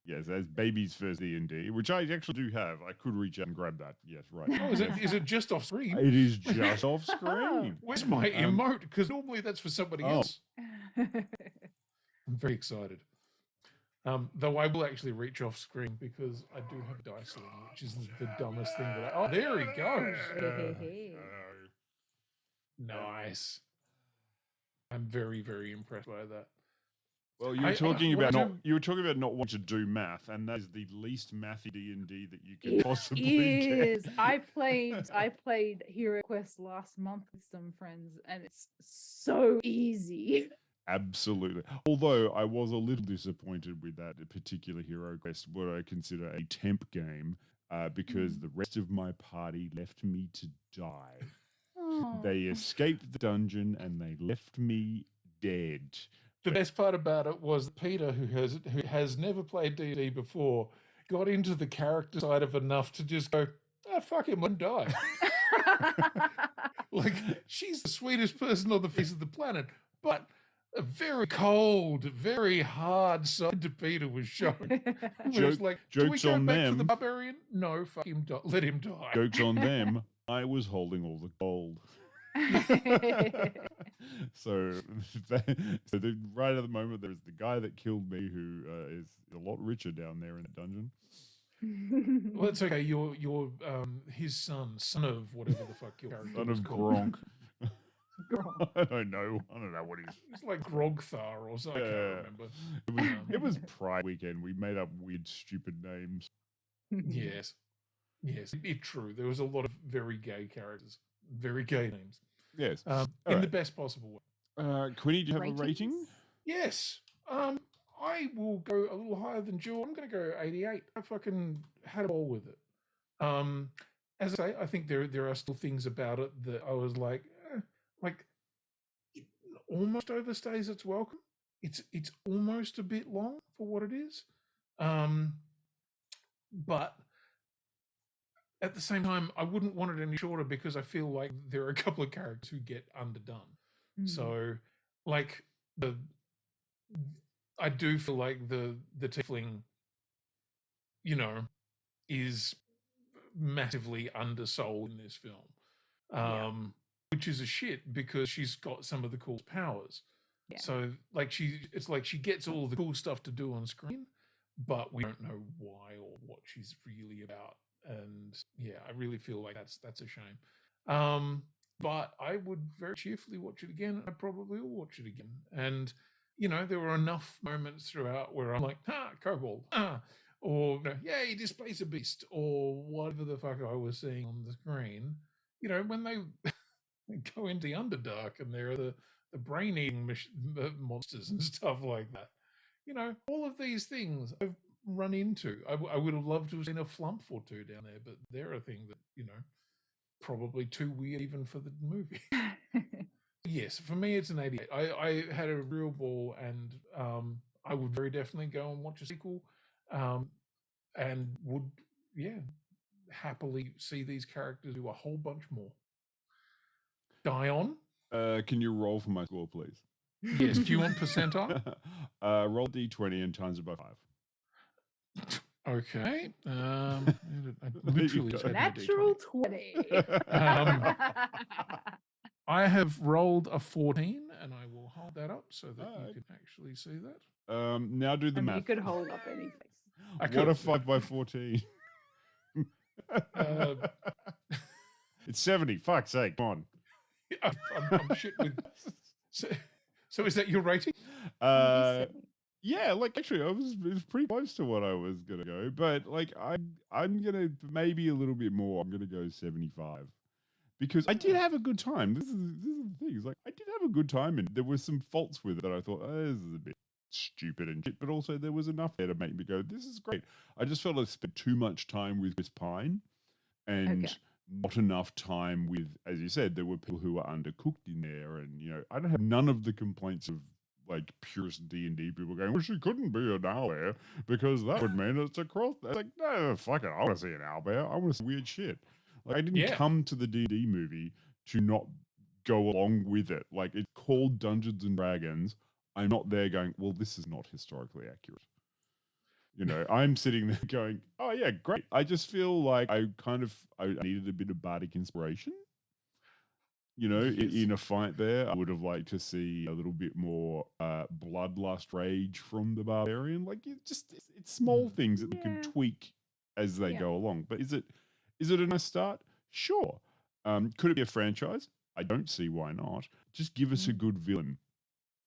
F: Yes, as baby's first D&D, which I actually do have. I could reach out and grab that. Yes, right.
H: Oh, is it just off screen?
F: It is just off screen.
H: Where's my emote? Because normally that's for somebody else. I'm very excited. Though I will actually reach off screen because I do have dice sling, which is the dumbest thing that oh, there he goes. Nice. I'm very, very impressed by that.
F: Well, you were talking about not wanting to do math, and that is the least mathy D&D that you can possibly get.
G: I played Hero Quest last month with some friends, and it's so easy.
F: Absolutely. Although I was a little disappointed with that particular Hero Quest, what I consider a temp game, because the rest of my party left me to die. They escaped the dungeon and they left me dead.
H: The best part about it was Peter, who has never played D&D before, got into the character side of enough to just go, fuck him and die. Like, she's the sweetest person on the face of the planet, but a very cold, very hard side to Peter was shown. Like, do we
F: Jokes
H: go
F: on
H: back to
F: them.
H: the Barbarian? No, fuck him, let him die.
F: Jokes on them. I was holding all the gold. So right at the moment, there's the guy that killed me, who is a lot richer down there in the dungeon.
H: Well, it's okay. You're his son of whatever the fuck your character
F: Son
H: was
F: of
H: called.
F: Gronk. I don't know what he's.
H: It's like Grogthar or something. I can't remember.
F: It was Pride weekend. We made up weird, stupid names.
H: Yes, it's true. There was a lot of very gay characters, very gay names.
F: Yes,
H: in the best possible way.
F: Quinny, do you have a rating?
H: Yes. I will go a little higher than Jill. I'm going to go 88. I fucking had a ball with it. As I say, I think there are still things about it that I was like it almost overstays its welcome. It's almost a bit long for what it is. But at the same time, I wouldn't want it any shorter because I feel like there are a couple of characters who get underdone. Mm-hmm. So, like I do feel like the tiefling, is massively undersold in this film, which is a shit because she's got some of the cool powers. Yeah. So, like it's like she gets all the cool stuff to do on screen, but we don't know why or what she's really about. And yeah, I really feel like that's a shame. But I would very cheerfully watch it again. I probably will watch it again. And there were enough moments throughout where I'm like, kobold, or yeah, he displays a beast, or whatever the fuck I was seeing on the screen. When they go into the Underdark and there are the brain-eating monsters and stuff like that. All of these things I've run into. I would have loved to have seen a flump or two down there, but there are things that, probably too weird even for the movie. Yes, for me it's an 88. I had a real ball, and I would very definitely go and watch a sequel, and would happily see these characters do a whole bunch more. Dion?
F: Can you roll for my score, please?
H: Yes. Do you want percentile?
F: Roll D20 and times it by 5.
H: Okay. I literally said
G: natural 20.
H: I have rolled a 14, and I will hold that up so that you can actually see that.
F: Now do the math.
G: You could hold up anything.
F: What a 5 by 14? It's 70. Fuck's sake! Come on.
H: I'm shit with. So is that your rating?
F: Yeah, actually, it was pretty close to what I was gonna go, but I'm gonna maybe a little bit more. I'm gonna go 75 because I did have a good time. This is the thing. I did have a good time, and there were some faults with it that I thought, this is a bit stupid and shit. But also, there was enough there to make me go, this is great. I just felt I spent too much time with Chris Pine, and not enough time with, as you said, there were people who were undercooked in there, and I don't have none of the complaints of purist D&D people going, well, she couldn't be an owlbear because that would mean it's a cross. It's no, fuck it, I want to see an owlbear. I want to see weird shit. I didn't come to the D&D movie to not go along with it. It's called Dungeons and Dragons. I'm not there going, well, this is not historically accurate. I'm sitting there going, oh yeah, great. I just feel like I needed a bit of bardic inspiration. In a fight there, I would have liked to see a little bit more bloodlust rage from the Barbarian. It's small things that you can tweak as they go along. But is it a nice start? Sure. Could it be a franchise? I don't see why not. Just give us a good villain.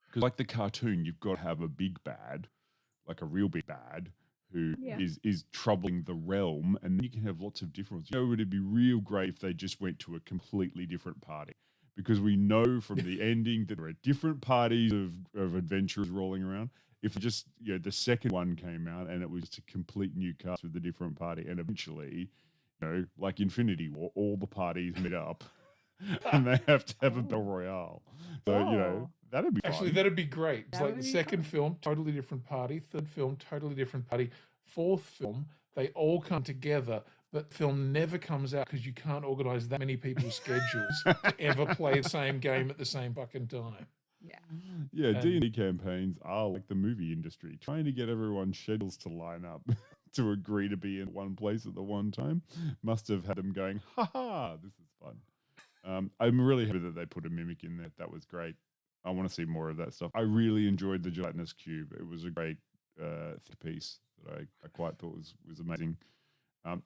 F: Because like the cartoon, you've got to have a big bad, like a real big bad, who is troubling the realm, and then you can have lots of different ones. It'd be real great if they just went to a completely different party, because we know from the ending that there are different parties of adventurers rolling around. If just the second one came out and it was just a complete new cast with a different party, and eventually, like Infinity War, all the parties meet up and they have to have a battle royale. So that'd be
H: Actually,
F: fun.
H: that'd be great. It's
G: That
H: like
G: would
H: the
G: be
H: second
G: fun.
H: film, totally different party. Third film, totally different party. Fourth film, they all come together, but film never comes out because you can't organize that many people's schedules to ever play the same game at the same fucking time.
G: Yeah.
F: Yeah,
H: And-
F: D&D campaigns are like the movie industry, trying to get everyone's schedules to line up to agree to be in one place at the one time. Must have had them going, ha ha, this is fun. I'm really happy that they put a mimic in there. That was great. I want to see more of that stuff. I really enjoyed the gelatinous cube. It was a great piece that I quite thought was amazing.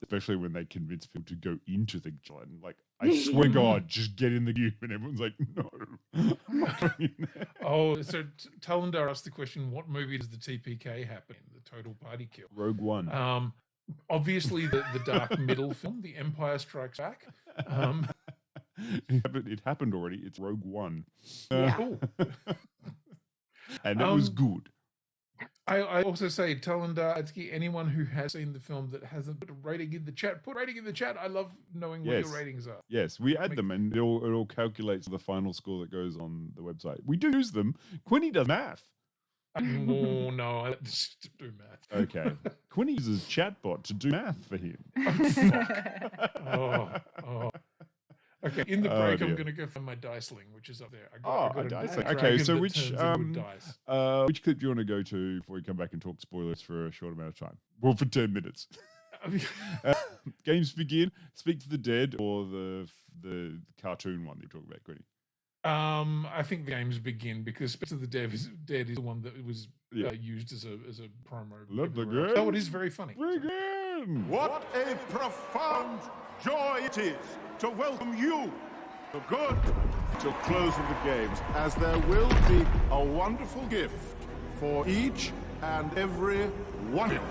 F: Especially when they convince people to go into the gelatin. Like, I swear God, just get in the cube. And everyone's like, no. I'm not going in there.
H: Oh, so Talendar asked the question, what movie does the TPK happen in? The Total Party Kill.
F: Rogue One.
H: Obviously, the Dark Middle film, The Empire Strikes Back.
F: It happened already. It's Rogue One.
G: Yeah.
F: And it was good.
H: I also say, Talendar, Atsuki, anyone who has seen the film that hasn't put a rating in the chat, put a rating in the chat. I love knowing what your ratings are.
F: Yes, we add them and it all calculates the final score that goes on the website. We do use them. Quinny does math.
H: Oh, no, I do math.
F: Okay. Quinny uses chatbot to do math for him.
H: Oh. Okay, in the
F: Oh,
H: break,
F: dear.
H: I'm going to go find my dice link, which is up there. I got
F: a
H: a
F: dice
H: dragon
F: link. Okay, so
H: that
F: which
H: turns into a dice.
F: which clip do you want to go to before we come back and talk spoilers for a short amount of time? Well, for 10 minutes. Games begin. Speak to the Dead or the cartoon one that you talk about, Quinny?
H: I think the games begin because Speak to the Dead is the one that was used as a promo.
F: Let the
H: everywhere else.
F: game
H: Oh, it is very funny.
F: Begin.
I: What a profound joy it is to welcome you, the good, to close of the games, as there will be a wonderful gift for each and every one of you.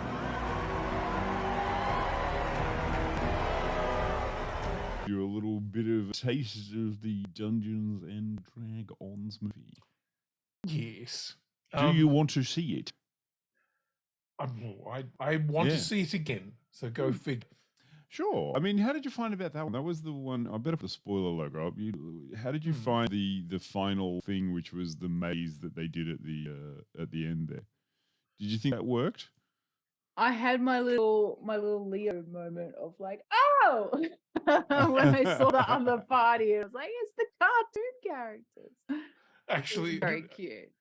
F: Do a little bit of a taste of the Dungeons and Dragons movie.
H: Yes.
F: Do you want to see it?
H: I want to see it again. So go figure.
F: Sure. I mean, how did you find about that one? That was the one. I better put the spoiler logo up. How did you find the final thing, which was the maze that they did at the end there? Did you think that worked?
G: I had my little Leo moment of like, oh, when I saw the other party, it was like, it's the cartoon characters.
H: Actually,
G: very cute.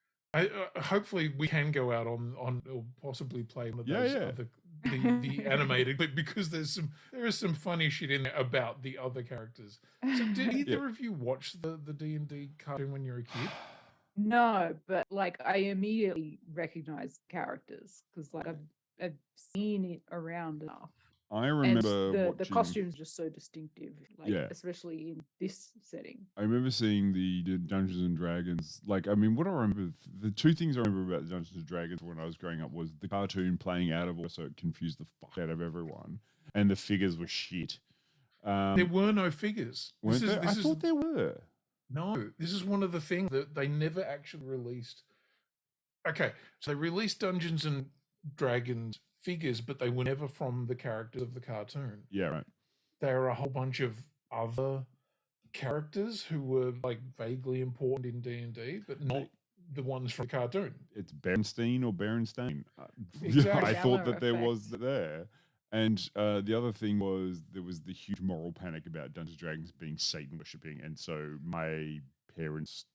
H: Hopefully we can go out on or possibly play one of those other the animated, but because there is some funny shit in there about the other characters. So did either of you watch the D&D cartoon when you were a kid?
G: No, but like I immediately recognized characters because like I've seen it around enough.
F: I remember
G: and the costumes are just so distinctive, like especially in this setting.
F: I remember seeing the Dungeons and Dragons. Like, I mean, what I remember, the two things I remember about Dungeons and Dragons when I was growing up was the cartoon playing out of, so it confused the fuck out of everyone, and the figures were shit.
H: There were no figures.
F: I thought there were.
H: No, this is one of the things that they never actually released. Okay, so they released Dungeons and Dragons figures, but they were never from the characters of the cartoon.
F: Yeah, right.
H: There are a whole bunch of other characters who were like vaguely important in D&D, but not the ones from the cartoon.
F: It's Bernstein or Berenstain.
H: Exactly.
F: I thought that there was there. And the other thing was there was the huge moral panic about Dungeons and Dragons being Satan worshipping, and so my parents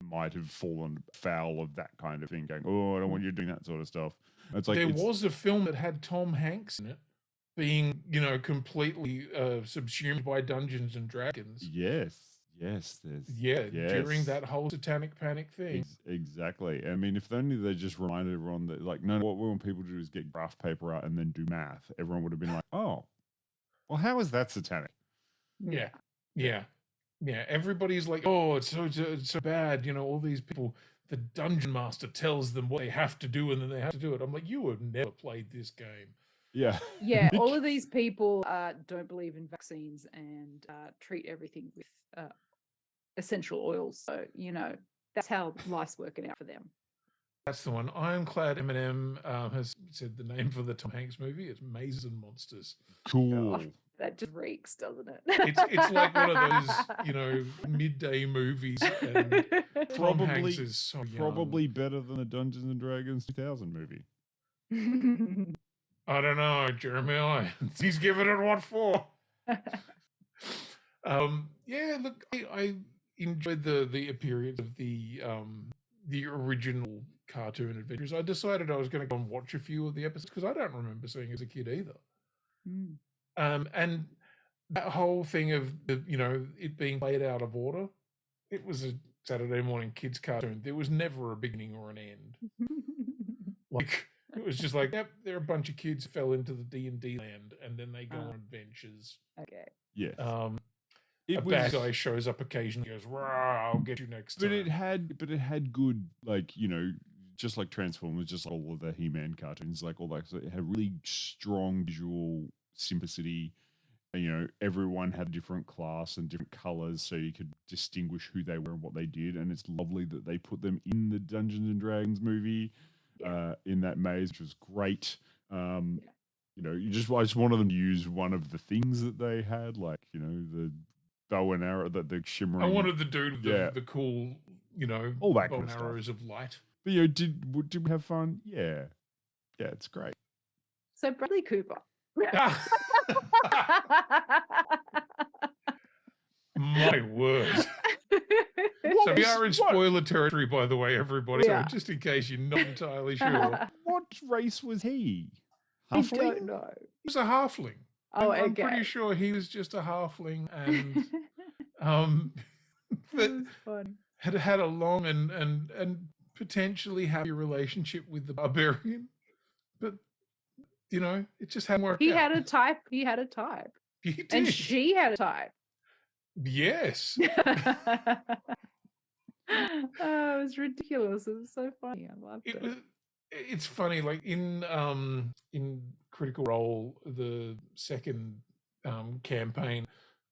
F: might have fallen foul of that kind of thing, going, "Oh, I don't want you doing that sort of stuff." It's like
H: there was a film that had Tom Hanks in it, being completely subsumed by Dungeons and Dragons.
F: Yes.
H: During that whole satanic panic thing.
F: Exactly. I mean, if only they just reminded everyone that, like, no, what we want people to do is get graph paper out and then do math. Everyone would have been like, oh, well, how is that satanic?
H: Yeah. Everybody's like, oh, it's so bad. All these people, the dungeon master tells them what they have to do and then they have to do it. I'm like, you have never played this game.
F: Yeah.
G: Yeah, all of these people don't believe in vaccines and treat everything with essential oils. So, that's how life's working out for them.
H: That's the one. Ironclad Eminem has said the name for the Tom Hanks movie. It's Mazes and Monsters.
F: Cool.
G: That just reeks, doesn't it?
H: It's like one of those, midday movies. And Tom Hanks is so young.
F: Probably better than a Dungeons and Dragons 2000 movie.
H: I don't know, Jeremy Irons. He's giving it what for? Yeah, look, I enjoyed the appearance of the original cartoon adventures. I decided I was going to go and watch a few of the episodes because I don't remember seeing it as a kid either. And that whole thing of it being played out of order, it was a Saturday morning kids cartoon. There was never a beginning or an end. Like it was just like, yep, there are a bunch of kids fell into the D&D land, and then they go on adventures.
G: Okay.
F: Yes.
H: Bad guy shows up occasionally, goes, "Rah, I'll get you next time."
F: But it had good, like, just like Transformers, just like all of the He-Man cartoons, like all that. So it had really strong visual simplicity. And, everyone had a different class and different colors, so you could distinguish who they were and what they did. And it's lovely that they put them in the Dungeons and Dragons movie, in that maze, which was great. I just wanted them to use one of the things that they had, like the bow and arrow, the shimmering.
H: I wanted the dude with the cool,
F: all that
H: bow
F: kind
H: and
F: of
H: arrows
F: stuff.
H: of light.
F: But did we have fun? Yeah, it's great.
G: So Bradley Cooper.
H: My word. So we are in spoiler territory, by the way, everybody.
G: Yeah.
H: So just in case you're not entirely sure.
F: What race was he?
G: I don't know.
H: He was a halfling.
G: Oh,
H: I'm
G: okay.
H: pretty sure he was just a halfling, and that
G: fun.
H: had a long and potentially happy relationship with the Barbarian, but it just hadn't worked.
G: He
H: out.
G: had a type. He had a type.
H: He did.
G: And she had a type.
H: Yes.
G: Oh, it was ridiculous. It was so funny. I loved it.
H: It's funny, like in Critical Role, the second campaign,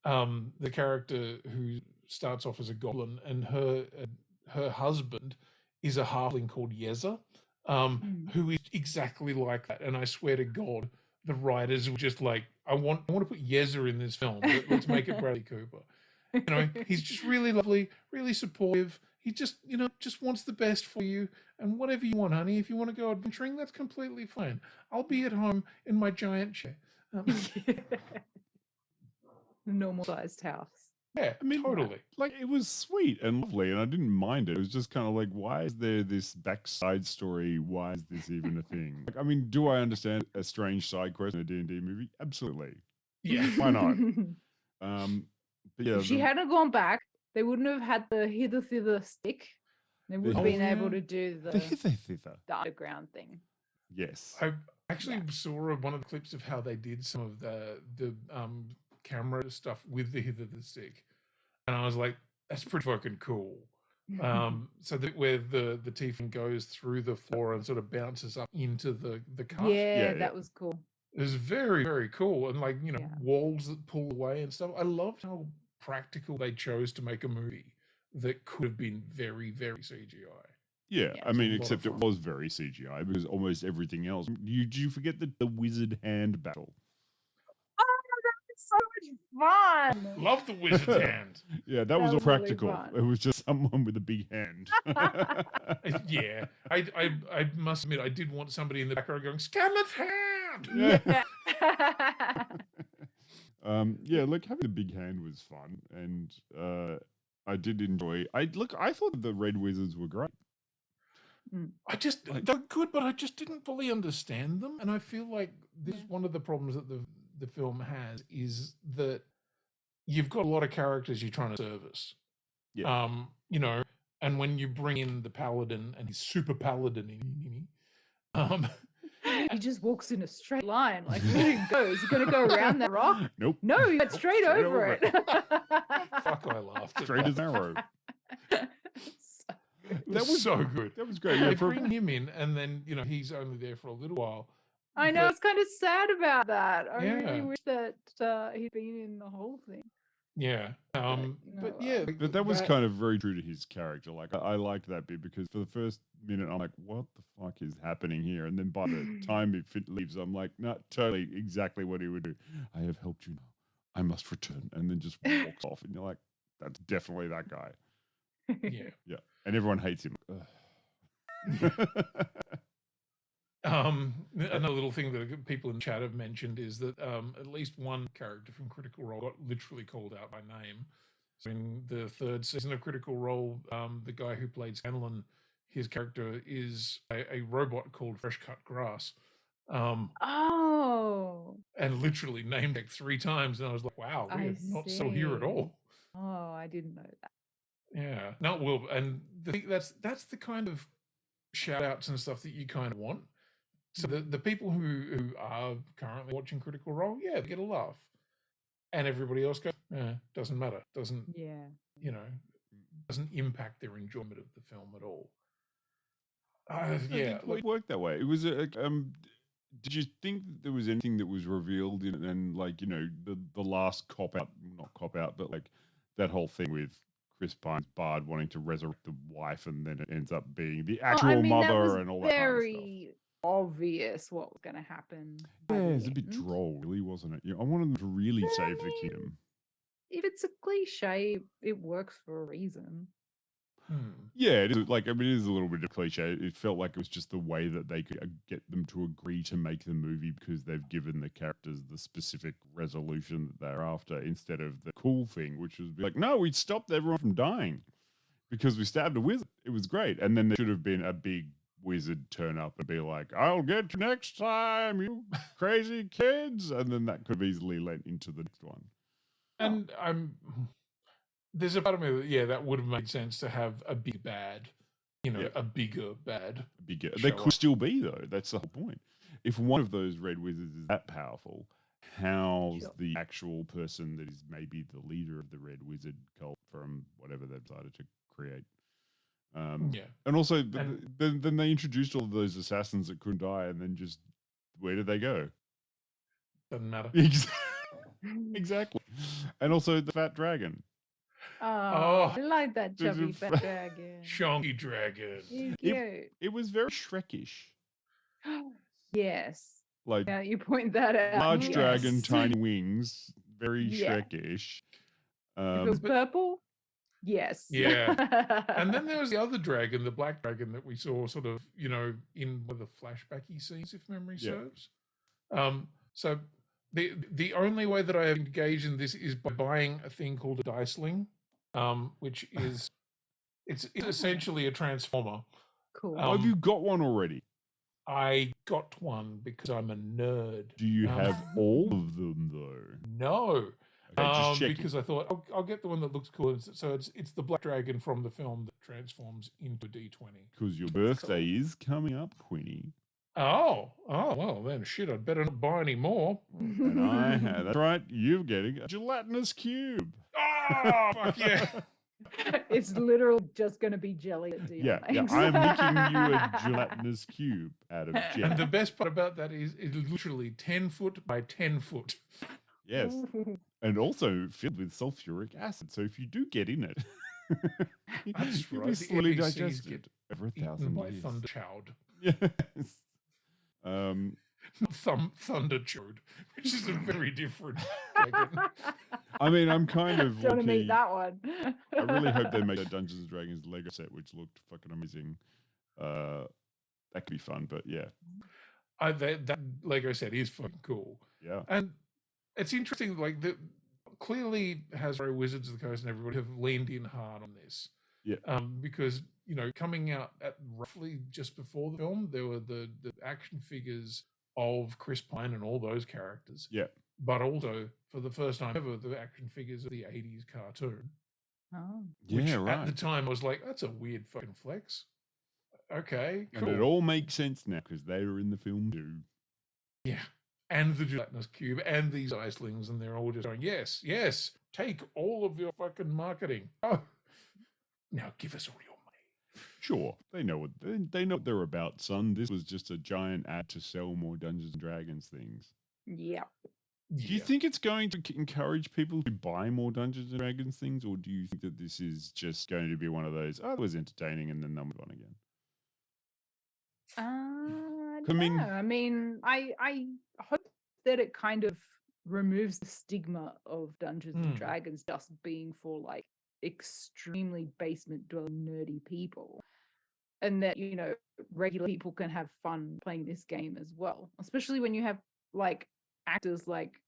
H: the character who starts off as a goblin, and her husband is a halfling called Yeza, who is exactly like that. And I swear to God, the writers were just like, I want to put Yeza in this film, but let's make it Bradley Cooper. He's just really lovely, really supportive. He just wants the best for you. And whatever you want, honey, if you want to go adventuring, that's completely fine. I'll be at home in my giant chair.
G: Normal sized house.
H: Yeah, I mean, totally.
F: Like, it was sweet and lovely, and I didn't mind it. It was just kind of like, why is there this backside story? Why is this even a thing? Like, I mean, do I understand a strange side quest in a D&D movie? Absolutely.
H: Yeah.
F: Why not? But yeah,
G: If she hadn't gone back, they wouldn't have had the hither thither stick. They would have been able to do the underground thing.
F: Yes.
H: I actually saw one of the clips of how they did some of the camera stuff with the hither the stick, and I was like, that's pretty fucking cool. So that where the tiefling goes through the floor and sort of bounces up into the car.
G: Yeah, that was cool.
H: It was very, very cool, and like walls that pull away and stuff. I loved how practical they chose to make a movie that could have been very, very CGI.
F: Yeah, I mean, except it was very CGI because almost everything else. Did you forget the wizard hand battle?
G: Oh, that was so much fun.
H: Love the wizard hand.
F: Yeah, that was all practical. Really, it was just someone with a big hand.
H: Yeah, I must admit, I did want somebody in the background going, Scarlet's hand!
F: Yeah. Yeah, look, having a big hand was fun, and I did enjoy. I thought the Red Wizards were great.
H: They're good, but I just didn't fully understand them, and I feel like this is one of the problems that the film has, is that you've got a lot of characters you're trying to service.
F: Yeah.
H: And when you bring in the paladin and he's super paladin,
G: he just walks in a straight line. Like, where he goes, he's going to go around that rock?
F: Nope.
G: No, he went straight over it.
H: Fuck, I laughed.
F: Straight as an arrow.
H: That was so good.
F: That was great.
H: They bring him in, and then he's only there for a little while.
G: I know, it's kind of sad about that. I
H: Yeah.
G: really wish that he'd been in the whole thing.
H: Yeah. But yeah.
F: But that was kind of very true to his character. Like, I liked that bit because for the first minute, I'm like, what the fuck is happening here? And then by the time it leaves, I'm like, no, totally exactly what he would do. I have helped you now. I must return, and then just walks off, and you're like, that's definitely that guy.
H: Yeah.
F: Yeah, and everyone hates him.
H: Another little thing that people in chat have mentioned is that at least one character from Critical Role got literally called out by name. So in the third season of Critical Role, the guy who played Scanlan, his character is a robot called Fresh Cut Grass.
G: Oh.
H: And literally named like 3 times, and I was like, wow, we
G: I
H: are not so here at all.
G: Oh, I didn't know that.
H: Yeah, no, well, and that's the kind of shout outs and stuff that you kind of want. So the people who are currently watching Critical Role, yeah, they get a laugh, and everybody else goes, doesn't matter, doesn't doesn't impact their enjoyment of the film at all. Yeah,
F: it worked that way. It was did you think that there was anything that was revealed in it, and like the last not cop out, but like that whole thing with Chris Pine's Bard wanting to resurrect the wife, and then it ends up being the actual mother and all that kind of stuff.
G: Very obvious what was going to happen.
F: Yeah, it's a bit droll, really, wasn't it? I wanted them to really save the kingdom.
G: If it's a cliche, it works for a reason.
F: Yeah, it is. It is a little bit of cliche. It felt like it was just the way that they could get them to agree to make the movie, because they've given the characters the specific resolution that they're after, instead of the cool thing, which was like, no, we stopped everyone from dying because we stabbed a wizard. It was great. And then there should have been a big wizard turn up and be like, I'll get you next time, you crazy kids. And then that could have easily led into the next one.
H: And there's a part of me that, that would have made sense to have a big bad, a bigger bad.
F: They could still be, though. That's the whole point. If one of those red wizards is that powerful, how's the actual person that is maybe the leader of the red wizard cult from whatever they've decided to create? And also, then they introduced all of those assassins that couldn't die, and then just, where did they go?
H: Doesn't matter.
F: Exactly. And also the fat dragon.
G: Oh, I like that chubby fat dragon.
H: Chonky dragon.
G: He's cute.
F: It was very Shrekish.
G: Yes.
F: Yeah,
G: you point that out.
F: Large dragon, tiny wings, very Shrekish.
G: If it was purple? Yes.
H: Yeah. And then there was the other dragon, the black dragon that we saw sort of, in one of the flashbacky scenes, if memory serves. So the only way that I have engaged in this is by buying a thing called a diceling, which is it's essentially a transformer.
G: Cool.
F: Have you got one already?
H: I got one because I'm a nerd.
F: Do you have all of them though?
H: No.
F: Okay,
H: because I thought I'll get the one that looks cool. So it's the black dragon from the film that transforms into a D20.
F: Because your birthday is coming up, Quinny.
H: Oh, well then shit, I'd better not buy any more.
F: And that's right, you're getting a gelatinous cube.
H: Oh, fuck yeah.
G: It's literally just going to be jelly that Dion makes.
F: I'm making you a gelatinous cube out of jelly.
H: And the best part about that is it's literally 10 foot by 10 foot.
F: Yes. And also filled with sulfuric acid. So if you do get in it,
H: that's
F: you'll
H: right.
F: be slowly
H: The NPCs
F: digested
H: get
F: over 1,000
H: by
F: years.
H: thunder chowed.
F: Yes.
H: Thunder chowed, which is a very different dragon.
F: I mean, I'm kind of
G: Don't
F: looking.
G: make that one.
F: I really hope they make a Dungeons and Dragons Lego set, which looked fucking amazing. That could be fun, but yeah.
H: That Lego set is fucking cool.
F: Yeah.
H: And it's interesting, clearly Hasbro, Wizards of the Coast and everybody have leaned in hard on this.
F: Yeah.
H: Because, coming out at roughly just before the film, there were the action figures of Chris Pine and all those characters.
F: Yeah.
H: But also, for the first time ever, the action figures of the 80s cartoon.
G: Oh.
H: Which
F: right.
H: at the time I was like, that's a weird fucking flex. Okay, cool.
F: And it all makes sense now because they were in the film too.
H: Yeah. And the gelatinous cube and these icelings, and they're all just going, yes, take all of your fucking marketing. Oh, now give us all your money.
F: Sure, they know what they're about, son. This was just a giant ad to sell more Dungeons and Dragons things.
G: Yep.
F: Do you think it's going to encourage people to buy more Dungeons and Dragons things, or do you think that this is just going to be one of those, it was entertaining and then they'll move on again?
G: I mean, I hope that it kind of removes the stigma of Dungeons and
H: Mm.
G: Dragons just being for like extremely basement dwelling nerdy people. And that, you know, regular people can have fun playing this game as well. Especially when you have like actors like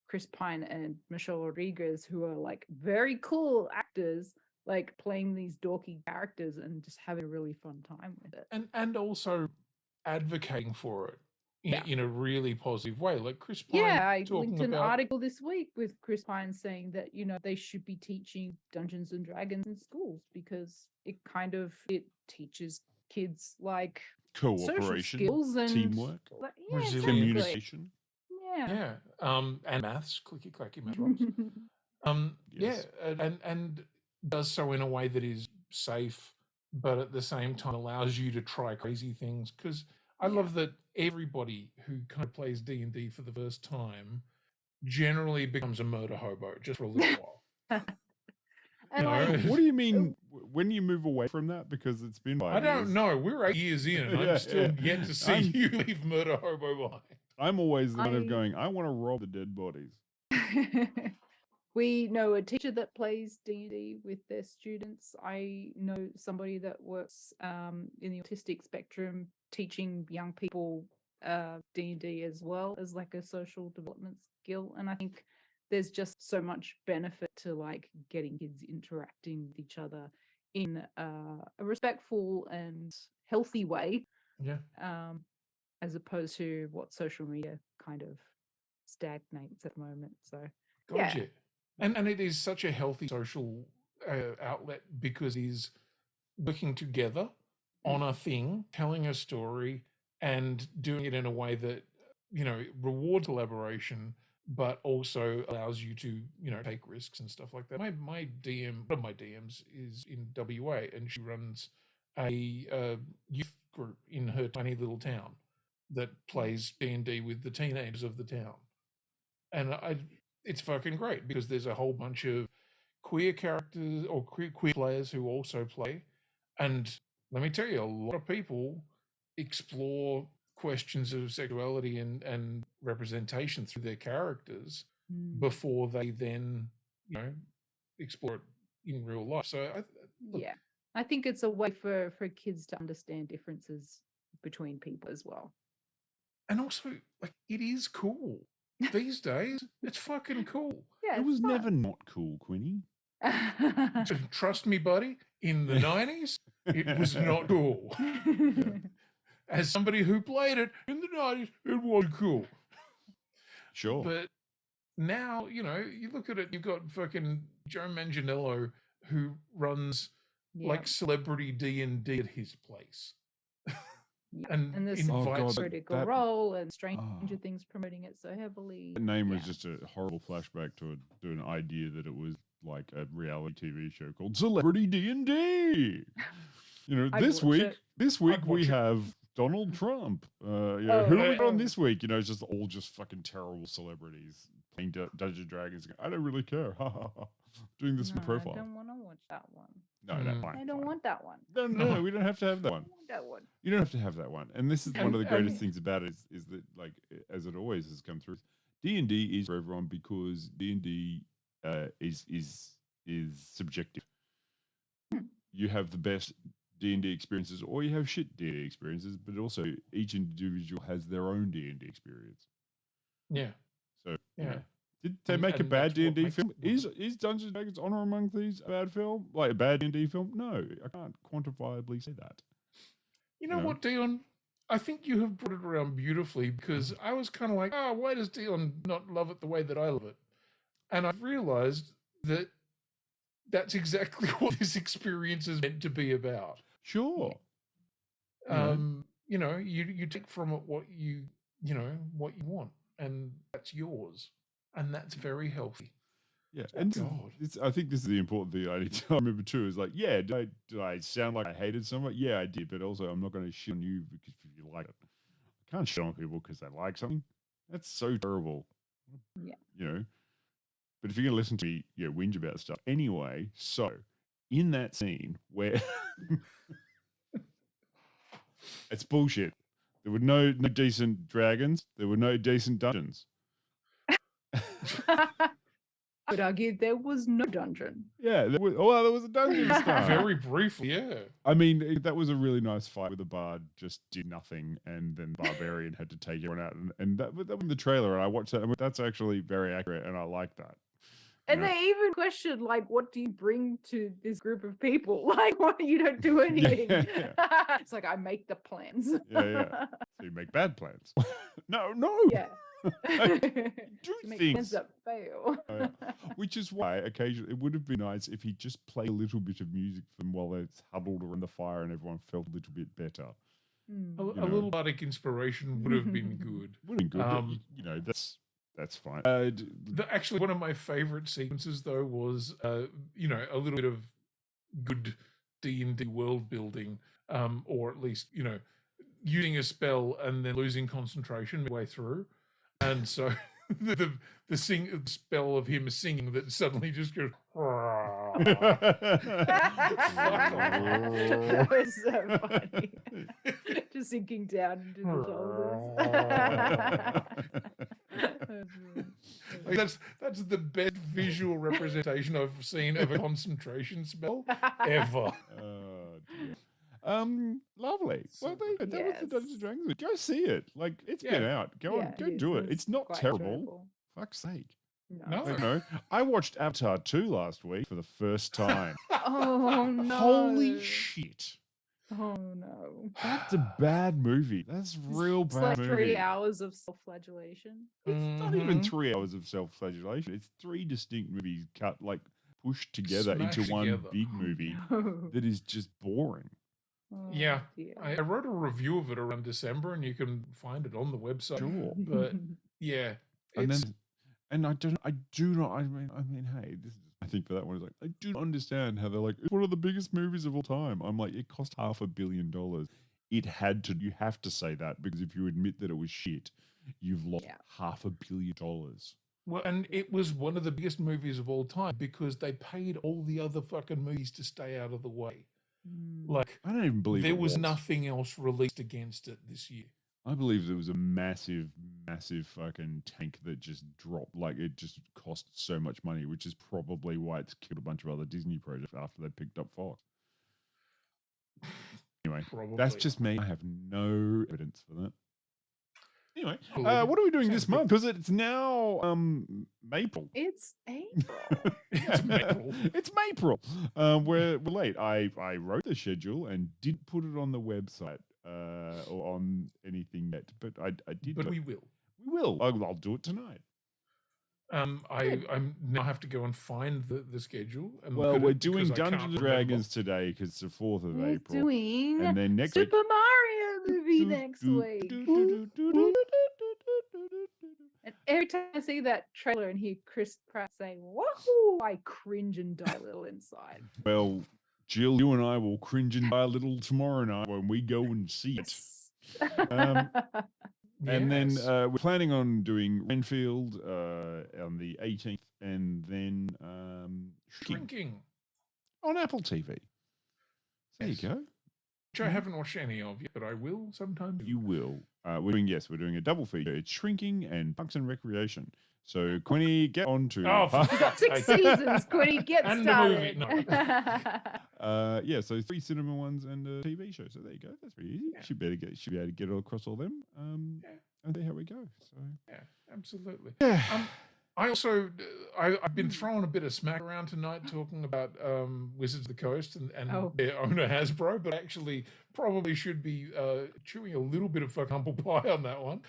G: Chris Pine and Michelle Rodriguez, who are like very cool actors, like playing these dorky characters and just having a really fun time with it.
H: And also advocating for it
G: Yeah.
H: in a really positive way. Like Chris Pine
G: Yeah, I
H: talking
G: linked an
H: about
G: article this week with Chris Pine saying that, you know, they should be teaching Dungeons and Dragons in schools because it teaches kids like social
F: Cooperation,
G: skills and
F: teamwork,
G: like, yeah,
H: Resilience.
G: exactly.
F: communication.
G: Yeah.
H: and maths, clicky clacky math rocks.
F: Yes.
H: And does so in a way that is safe, but at the same time allows you to try crazy things. Because I love that everybody who kind of plays D&D for the first time generally becomes a murder hobo just for a little while.
G: And
H: know,
G: like,
F: What do you mean when you move away from that? Because it's been 5
H: I don't
F: years.
H: know. We're 8 years in, and
F: Yeah,
H: I'm still
F: yeah.
H: yet to see
F: I'm-
H: you leave murder hobo behind.
F: I'm always the one of
G: I-
F: going, I want to rob the dead bodies.
G: we know a teacher that plays D&D with their students. I know somebody that works in the autistic spectrum teaching young people D&D as well as like a social development skill. And I think there's just so much benefit to like getting kids interacting with each other in a respectful and healthy way,
H: Yeah.
G: as opposed to what social media kind of stagnates at the moment. So
H: Gotcha. Yeah. And it is such a healthy social outlet because he's working together on a thing, telling a story, and doing it in a way that, you know, rewards collaboration, but also allows you to, you know, take risks and stuff like that. My DM, one of my DMs is in WA, and she runs a youth group in her tiny little town that plays D&D with the teenagers of the town. And it's fucking great because there's a whole bunch of queer characters or queer players who also play. And let me tell you, a lot of people explore questions of sexuality and representation through their characters before they then, you know, explore it in real life. So
G: I think it's a way for kids to understand differences between people as well.
H: And also, like, it is cool. These days, it's fucking cool.
G: Yeah,
F: It was never not cool, Quinny.
H: Trust me, buddy, in the 90s, it was not cool. As somebody who played it in the 90s, it was cool.
F: Sure.
H: But now, you know, you look at it, you've got fucking Joe Manganiello who runs like celebrity D&D at his place.
G: And there's Critical Role and Stranger Things promoting it so heavily.
F: The name was just a horrible flashback to an idea that it was like a reality TV show called Celebrity D&D. You know, this week we have Donald Trump. You know, who are we on this week? You know, it's just all just fucking terrible celebrities playing Dungeons and Dragons. I don't really care. Doing this for profile.
G: I don't want to watch that one.
F: No, that's fine.
G: I don't want that one.
F: No, we don't have to have that one.
G: I want that one.
F: You don't have to have that one. And this is one of the greatest things about it is that, like, as it always has come through, D&D is for everyone because D&D is subjective. You have the best D&D experiences, or you have shit D&D experiences, but also each individual has their own D&D experience.
H: Yeah.
F: So you know, did they make a bad D&D film? Is Dungeons and Dragons: Honor Among Thieves a bad film? Like a bad D&D film? No, I can't quantifiably say that.
H: You know what, Dion? I think you have brought it around beautifully because I was kind of like, oh, why does Dion not love it the way that I love it? And I've realized that that's exactly what this experience is meant to be about.
F: Sure.
H: You know, you take from it what you want, and that's yours. And that's very healthy.
F: Yeah, and I think this is the important thing I need to remember too. Is like, yeah, did I sound like I hated someone? Yeah, I did, but also I'm not going to shit on you because you like it. I can't shit on people because they like something. That's so terrible.
G: Yeah,
F: you know. But if you're going to listen to me, whinge about stuff anyway. So, in that scene where it's bullshit. There were no decent dragons. There were no decent dungeons.
G: I would argue there was no dungeon.
F: Yeah, there was a dungeon start.
H: Very briefly, yeah.
F: I mean, that was a really nice fight where the bard just did nothing, and then Barbarian had to take everyone out, and that was in the trailer. And I watched that, and that's actually very accurate, and I like that.
G: And they even questioned, like, what do you bring to this group of people? Like, what, you don't do anything. It's like, I make the plans.
F: Yeah. So you make bad plans. No.
G: Yeah.
F: Do
G: make
F: things
G: plans that fail.
F: Which is why occasionally it would have been nice if he just played a little bit of music for them while they're huddled around the fire and everyone felt a little bit better.
H: A little Bardic inspiration would have been good.
F: Would have been good. That's fine.
H: Actually, one of my favorite sequences, though, was a little bit of good D&D world building, or at least using a spell and then losing concentration midway through, and so the spell of him singing that suddenly just goes.
G: That was so funny. Just sinking down into the shoulders.
H: That's the best visual representation I've seen of a concentration spell ever.
F: Lovely. Well, that was the Dungeons and Dragons. Go see it. Like, it's been out. Go do it. It's not terrible.
G: Enjoyable.
F: Fuck's sake.
H: No.
F: I watched Avatar 2 last week for the first time.
G: Oh no!
F: Holy shit!
G: Oh no!
F: That's a bad movie. That's real
G: It's
F: bad
G: like
F: movie.
G: 3 hours of self-flagellation.
F: It's not even 3 hours of self-flagellation. It's 3 distinct movies pushed together
H: Smashed
F: into one
H: together.
F: big movie that is just boring.
G: Oh,
H: Yeah,
G: dear.
H: I wrote a review of it around December, and you can find it on the website.
F: Sure.
H: But yeah,
F: And
H: it's
F: then, I mean, hey, this is, I think for that one, is like, I do not understand how they're like, it's one of the biggest movies of all time. I'm like, it cost $500 million. It had to, you have to say that, because if you admit that it was shit, you've lost $500 million.
H: well, and it was one of the biggest movies of all time because they paid all the other fucking movies to stay out of the way. Like,
F: I don't even believe
H: there
F: it
H: was nothing else released against it this year.
F: I believe there was a massive fucking tank that just dropped. Like, it just cost so much money, which is probably why it's killed a bunch of other Disney projects after they picked up Fox. Anyway, that's just me. I have no evidence for that. Anyway, what are we doing this month? Because it's now April.
G: It's April.
F: It's April. We're late. I wrote the schedule and did put it on the website or on anything yet, but I did.
H: But we will.
F: We will. I'll do it tonight.
H: I now have to go and find the schedule. And
F: Well,
H: look at
F: we're
H: it
F: doing
H: because I
F: Dungeons
H: can't
F: and
H: remember.
F: Dragons today because it's the 4th of
G: We're
F: April.
G: doing
F: And then next
G: Super
F: week.
G: Mario movie next week. And every time I see that trailer and hear Chris Pratt saying "Wahoo," I cringe and die a little inside.
F: Well, Jill, you and I will cringe and die a little tomorrow night when we go and see it. And then
H: Yes.
F: we're planning on doing Renfield on the 18th, and then
H: Shrinking,
F: on Apple TV. There
H: Yes.
F: you go.
H: which I haven't watched any of yet, but I will sometime.
F: You will. We're doing a double feature. It's Shrinking and Parks and Recreation. So Quinny, get on to.
H: Oh, for
G: We've got 6 seasons. Quinny, get
H: And the
G: started.
H: movie,
F: Yeah, so 3 cinema ones and a TV show. So there you go. That's pretty easy.
H: Yeah.
F: Should be able to get it across all them. And see how we go. So
H: Yeah, absolutely.
F: yeah.
H: I also I've been throwing a bit of smack around tonight talking about Wizards of the Coast and their owner Hasbro, but actually probably should be chewing a little bit of fucking humble pie on that one.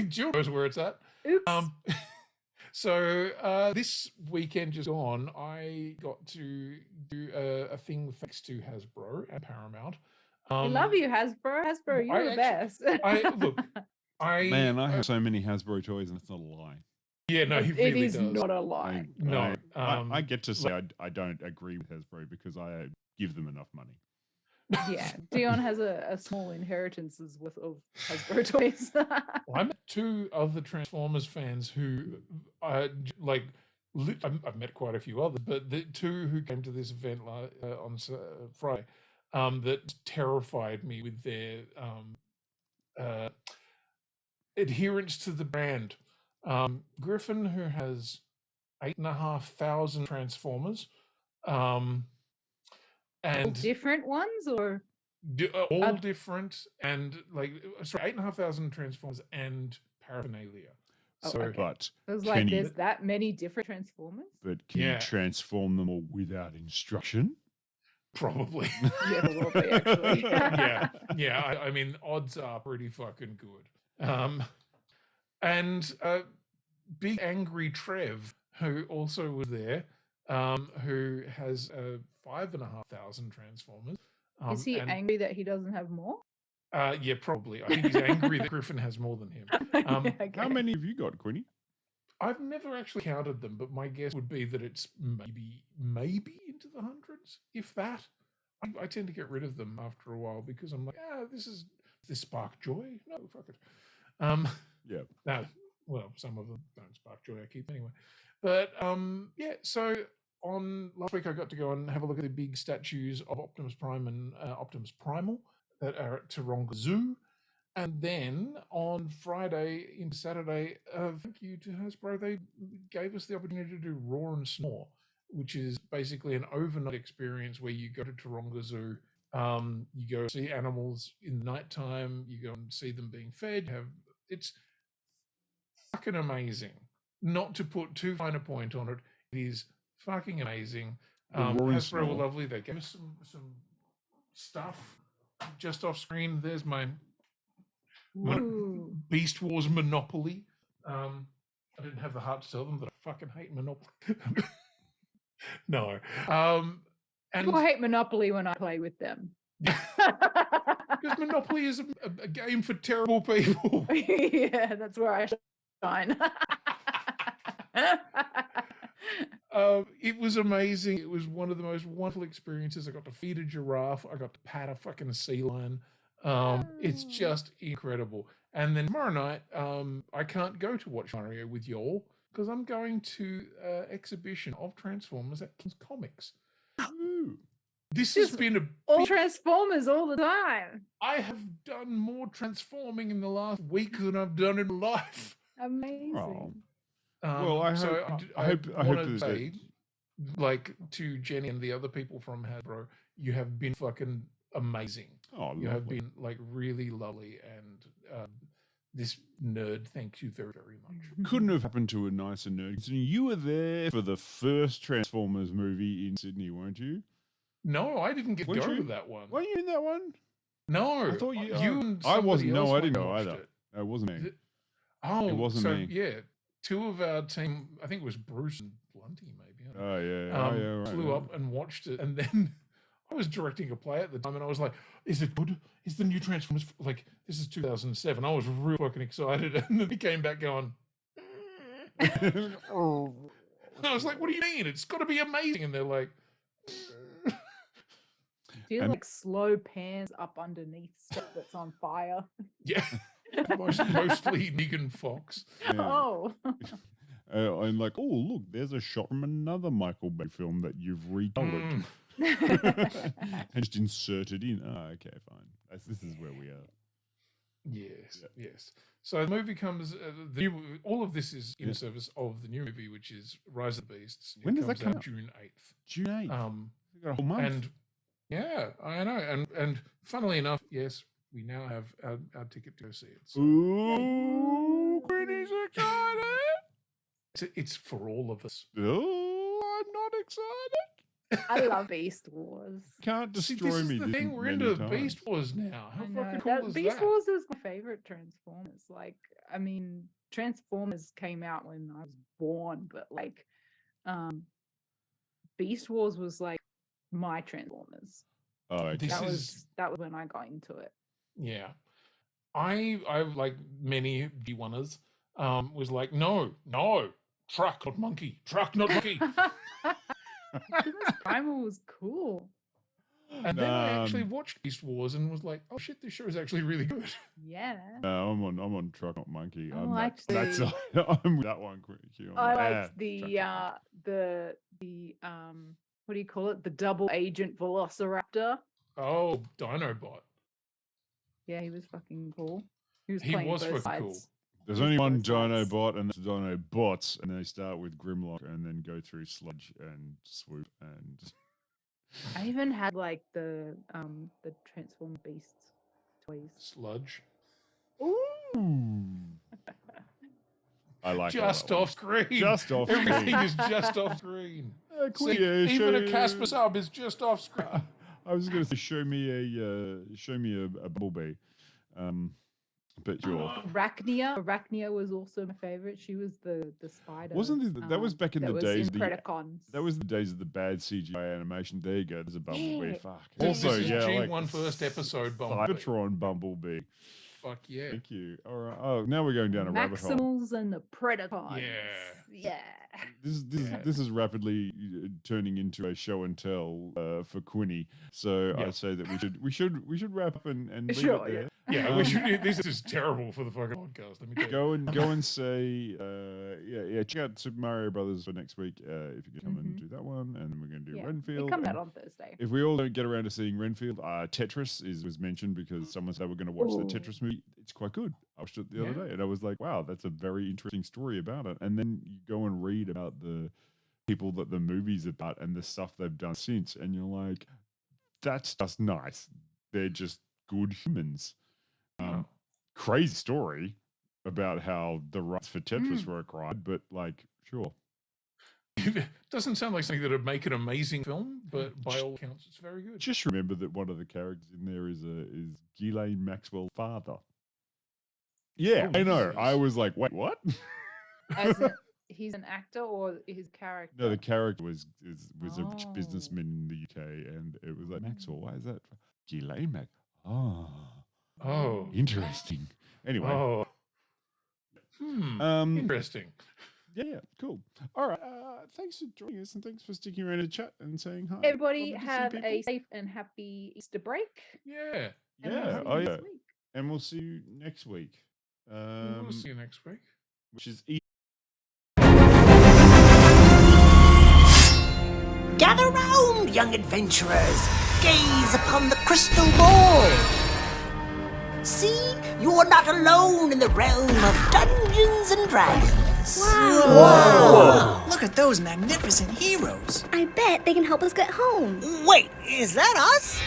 H: Jill knows where it's at.
G: Oops.
H: So this weekend just gone, I got to do a thing thanks to Hasbro and Paramount.
G: I love you, Hasbro. Hasbro, you're the best.
H: I
F: have so many Hasbro toys, and it's not a lie.
H: Yeah, no, he
G: It
H: really
G: is
H: does.
G: not a lie.
H: No,
F: I get to say I don't agree with Hasbro because I give them enough money.
G: Yeah, Dion has a small inheritance's worth of Hasbro toys.
H: Well, I met 2 other Transformers fans who, I've met quite a few others, but the 2 who came to this event on Friday that terrified me with their adherence to the brand. Griffin, who has 8,500 Transformers, and
G: All different ones, or
H: all different, and like, sorry, 8,500 Transformers and paraphernalia. So,
G: okay.
F: But
G: It was
F: can
G: like
F: he-
G: there's that many different Transformers.
F: But can
H: Yeah.
F: you transform them all without instruction?
H: probably.
G: Yeah, it will be actually.
H: yeah. I mean, odds are pretty fucking good. And Big Angry Trev, who also was there, who has 5,500 Transformers.
G: Is he angry that he doesn't have more?
H: Yeah, probably. I think he's angry that Griffin has more than him.
G: Yeah, okay.
F: How many have you got, Quinny?
H: I've never actually counted them, but my guess would be that it's maybe into the hundreds, if that. I tend to get rid of them after a while because I'm like, this spark joy? No, fuck it.
F: Yeah.
H: No, well, some of them don't spark joy. I keep anyway. But yeah. So last week I got to go and have a look at the big statues of Optimus Prime and Optimus Primal that are at Taronga Zoo. And then on Friday into Saturday, thank you to Hasbro, they gave us the opportunity to do Roar and Snore, which is basically an overnight experience where you go to Taronga Zoo, you go see animals in the nighttime, you go and see them being fed. It's fucking amazing. Not to put too fine a point on it, it is fucking amazing. Hasbro were lovely. They gave us some stuff just off screen. There's my Beast Wars Monopoly. I didn't have the heart to tell them that I fucking hate Monopoly. No. And
G: People hate Monopoly when I play with them.
H: because Monopoly is a game for terrible people.
G: Yeah, that's where I shine.
H: It was amazing. It was one of the most wonderful experiences. I got to feed a giraffe. I got to pat a fucking sea lion. It's just incredible. And then tomorrow night, I can't go to watch Mario with y'all because I'm going to exhibition of Transformers at King's Comics.
F: Ooh.
H: This has been
G: all Transformers all the time.
H: I have done more transforming in the last week than I've done in my life.
G: Amazing.
F: Oh. Well, I hope
H: to say, like, to Jenny and the other people from Hasbro, you have been fucking amazing.
F: Oh,
H: you have been like really lovely, and this nerd, thank you very, very much.
F: Couldn't have happened to a nicer nerd. You were there for the first Transformers movie in Sydney, weren't you?
H: No, I didn't get to go to
F: you?
H: that one.
F: Weren't you in that one?
H: No,
F: I thought you.
H: and
F: I wasn't.
H: somebody else
F: No, I
H: went
F: didn't
H: and
F: go
H: watched
F: either.
H: it.
F: It wasn't me.
H: It
F: wasn't
H: so,
F: me.
H: Yeah, two of our team, I think it was Bruce and Blunty, maybe. I don't know.
F: Oh yeah. Right,
H: flew up and watched it, and then I was directing a play at the time, and I was like, "Is it good? Is the new Transformers like this is 2007?" I was real fucking excited, and then he came back going. And I was like, "What do you mean? It's got to be amazing!" And they're like,
G: Do you like slow pans up underneath stuff that's on fire?
H: "Yeah." Mostly Megan Fox.
F: Yeah.
G: Oh.
F: And like, oh look, there's a shot from another Michael Bay film that you've recolored and just inserted in. Oh, okay, fine. This is where we are.
H: Yes. So the movie comes. All of this is in service of the new movie, which is Rise of the Beasts.
F: When does that come out?
H: June 8th.
F: June 8th. We've got a whole month.
H: And yeah, I know. And funnily enough, yes, we now have our ticket to go see it. So.
F: Ooh, Quinny's excited.
H: It's for all of us.
F: Oh, I'm not excited.
G: I love Beast Wars.
F: Can't destroy
H: this is
F: me.
H: the
F: this
H: thing. We're
F: many
H: into
F: times.
H: Beast Wars now. How
G: I know.
H: fucking cool is
G: Beast
H: that?
G: Wars is my favorite Transformers. Like, I mean, Transformers came out when I was born, but like, Beast Wars was like my Transformers.
F: Oh, okay.
G: That was when I got into it.
H: Yeah. I like many D1ers, was like, no, truck, not monkey, truck, not monkey.
G: Optimus Primal was cool.
H: And then I actually watched Beast Wars and was like, oh shit, this show is actually really good.
G: Yeah.
F: No, I'm on truck, not monkey. I'm with that one.
G: I liked the what do you call it? The double agent Velociraptor.
H: Oh, Dinobot.
G: Yeah, he was fucking cool. He was
H: He
G: playing
H: was
G: both
H: fucking cool.
G: sides.
F: There's only one Dino bot, and that's Dino bots, and they start with Grimlock and then go through Sludge and Swoop and.
G: I even had like the Transform Beasts toys.
H: Sludge.
G: Ooh.
F: I like
H: just off screen.
F: Just off screen.
H: Everything is just off screen.
F: Quinny,
H: See, even a Casper sub is just off screen.
F: I was going to say, show me a bumblebee, but sure.
G: Arachnia was also my favorite. She was the spider.
F: Wasn't that was back in the days?
G: Predacons.
F: That was the days of the bad CGI animation. There you go. There's a bumblebee.
G: Yeah.
F: Fuck.
H: Also,
F: Also, yeah, like
H: G1 first episode bumblebee.
F: Cybertron bumblebee.
H: Fuck yeah.
F: Thank you. All right. Oh, now we're going down a rabbit hole.
G: Maximals and the Predacons.
H: Yeah.
F: This is rapidly turning into a show and tell for Quinny. So
H: Yeah.
F: I say that we should wrap up and leave
G: Sure,
F: it there.
H: Yeah, we should. This is terrible for the fucking podcast. Let me tell you.
F: Go and say check out Super Mario Brothers for next week if you can come and do that one, and then we're going to do Renfield.
G: It comes
F: and
G: out on Thursday.
F: if we all don't get around to seeing Renfield, Tetris was mentioned because someone said we're going to watch the Tetris movie. It's quite good. I watched it the other day, and I was like, wow, that's a very interesting story about it. And then you go and read about the people that the movie's about and the stuff they've done since, and you're like, that's just nice. They're just good humans. Crazy story about how the rights for Tetris were acquired, but like, sure.
H: It doesn't sound like something that would make an amazing film, but by all accounts, it's very good.
F: Just remember that one of the characters in there is Ghislaine Maxwell's father. Yeah, I know.
H: Jesus.
F: I was like, wait, what?
G: He's an actor or his character?
F: No, the character was a rich businessman in the UK, and it was like Maxwell. Why is that? Ghislaine Max.
H: Oh,
F: interesting. Anyway.
H: Oh. Interesting.
F: Yeah, cool. All right. Thanks for joining us, and thanks for sticking around to chat and saying hi.
G: Everybody
F: Lovely to see
G: have
F: people.
G: a safe and happy Easter break.
H: Yeah.
G: And we'll
F: Yeah.
G: see
F: Oh,
G: you
F: yeah.
G: next week.
F: And we'll see you next week.
H: We'll see you next week.
F: Which is
J: Gather round, young adventurers. Gaze upon the crystal ball. See, you're not alone in the realm of Dungeons and Dragons.
K: Whoa! Look at those magnificent heroes.
L: I bet they can help us get home.
J: Wait, is that us?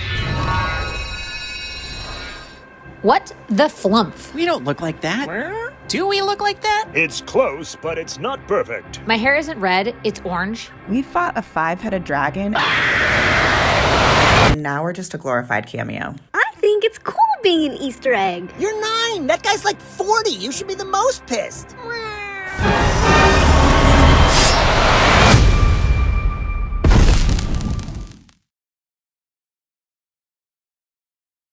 M: What the flump?
K: We don't look like that. Do we look like that?
N: It's close, but it's not perfect.
M: My hair isn't red, it's orange.
O: We fought a 5-headed dragon. And now we're just a glorified cameo.
L: I think it's cool being an Easter egg.
J: You're 9. That guy's like 40. You should be the most pissed.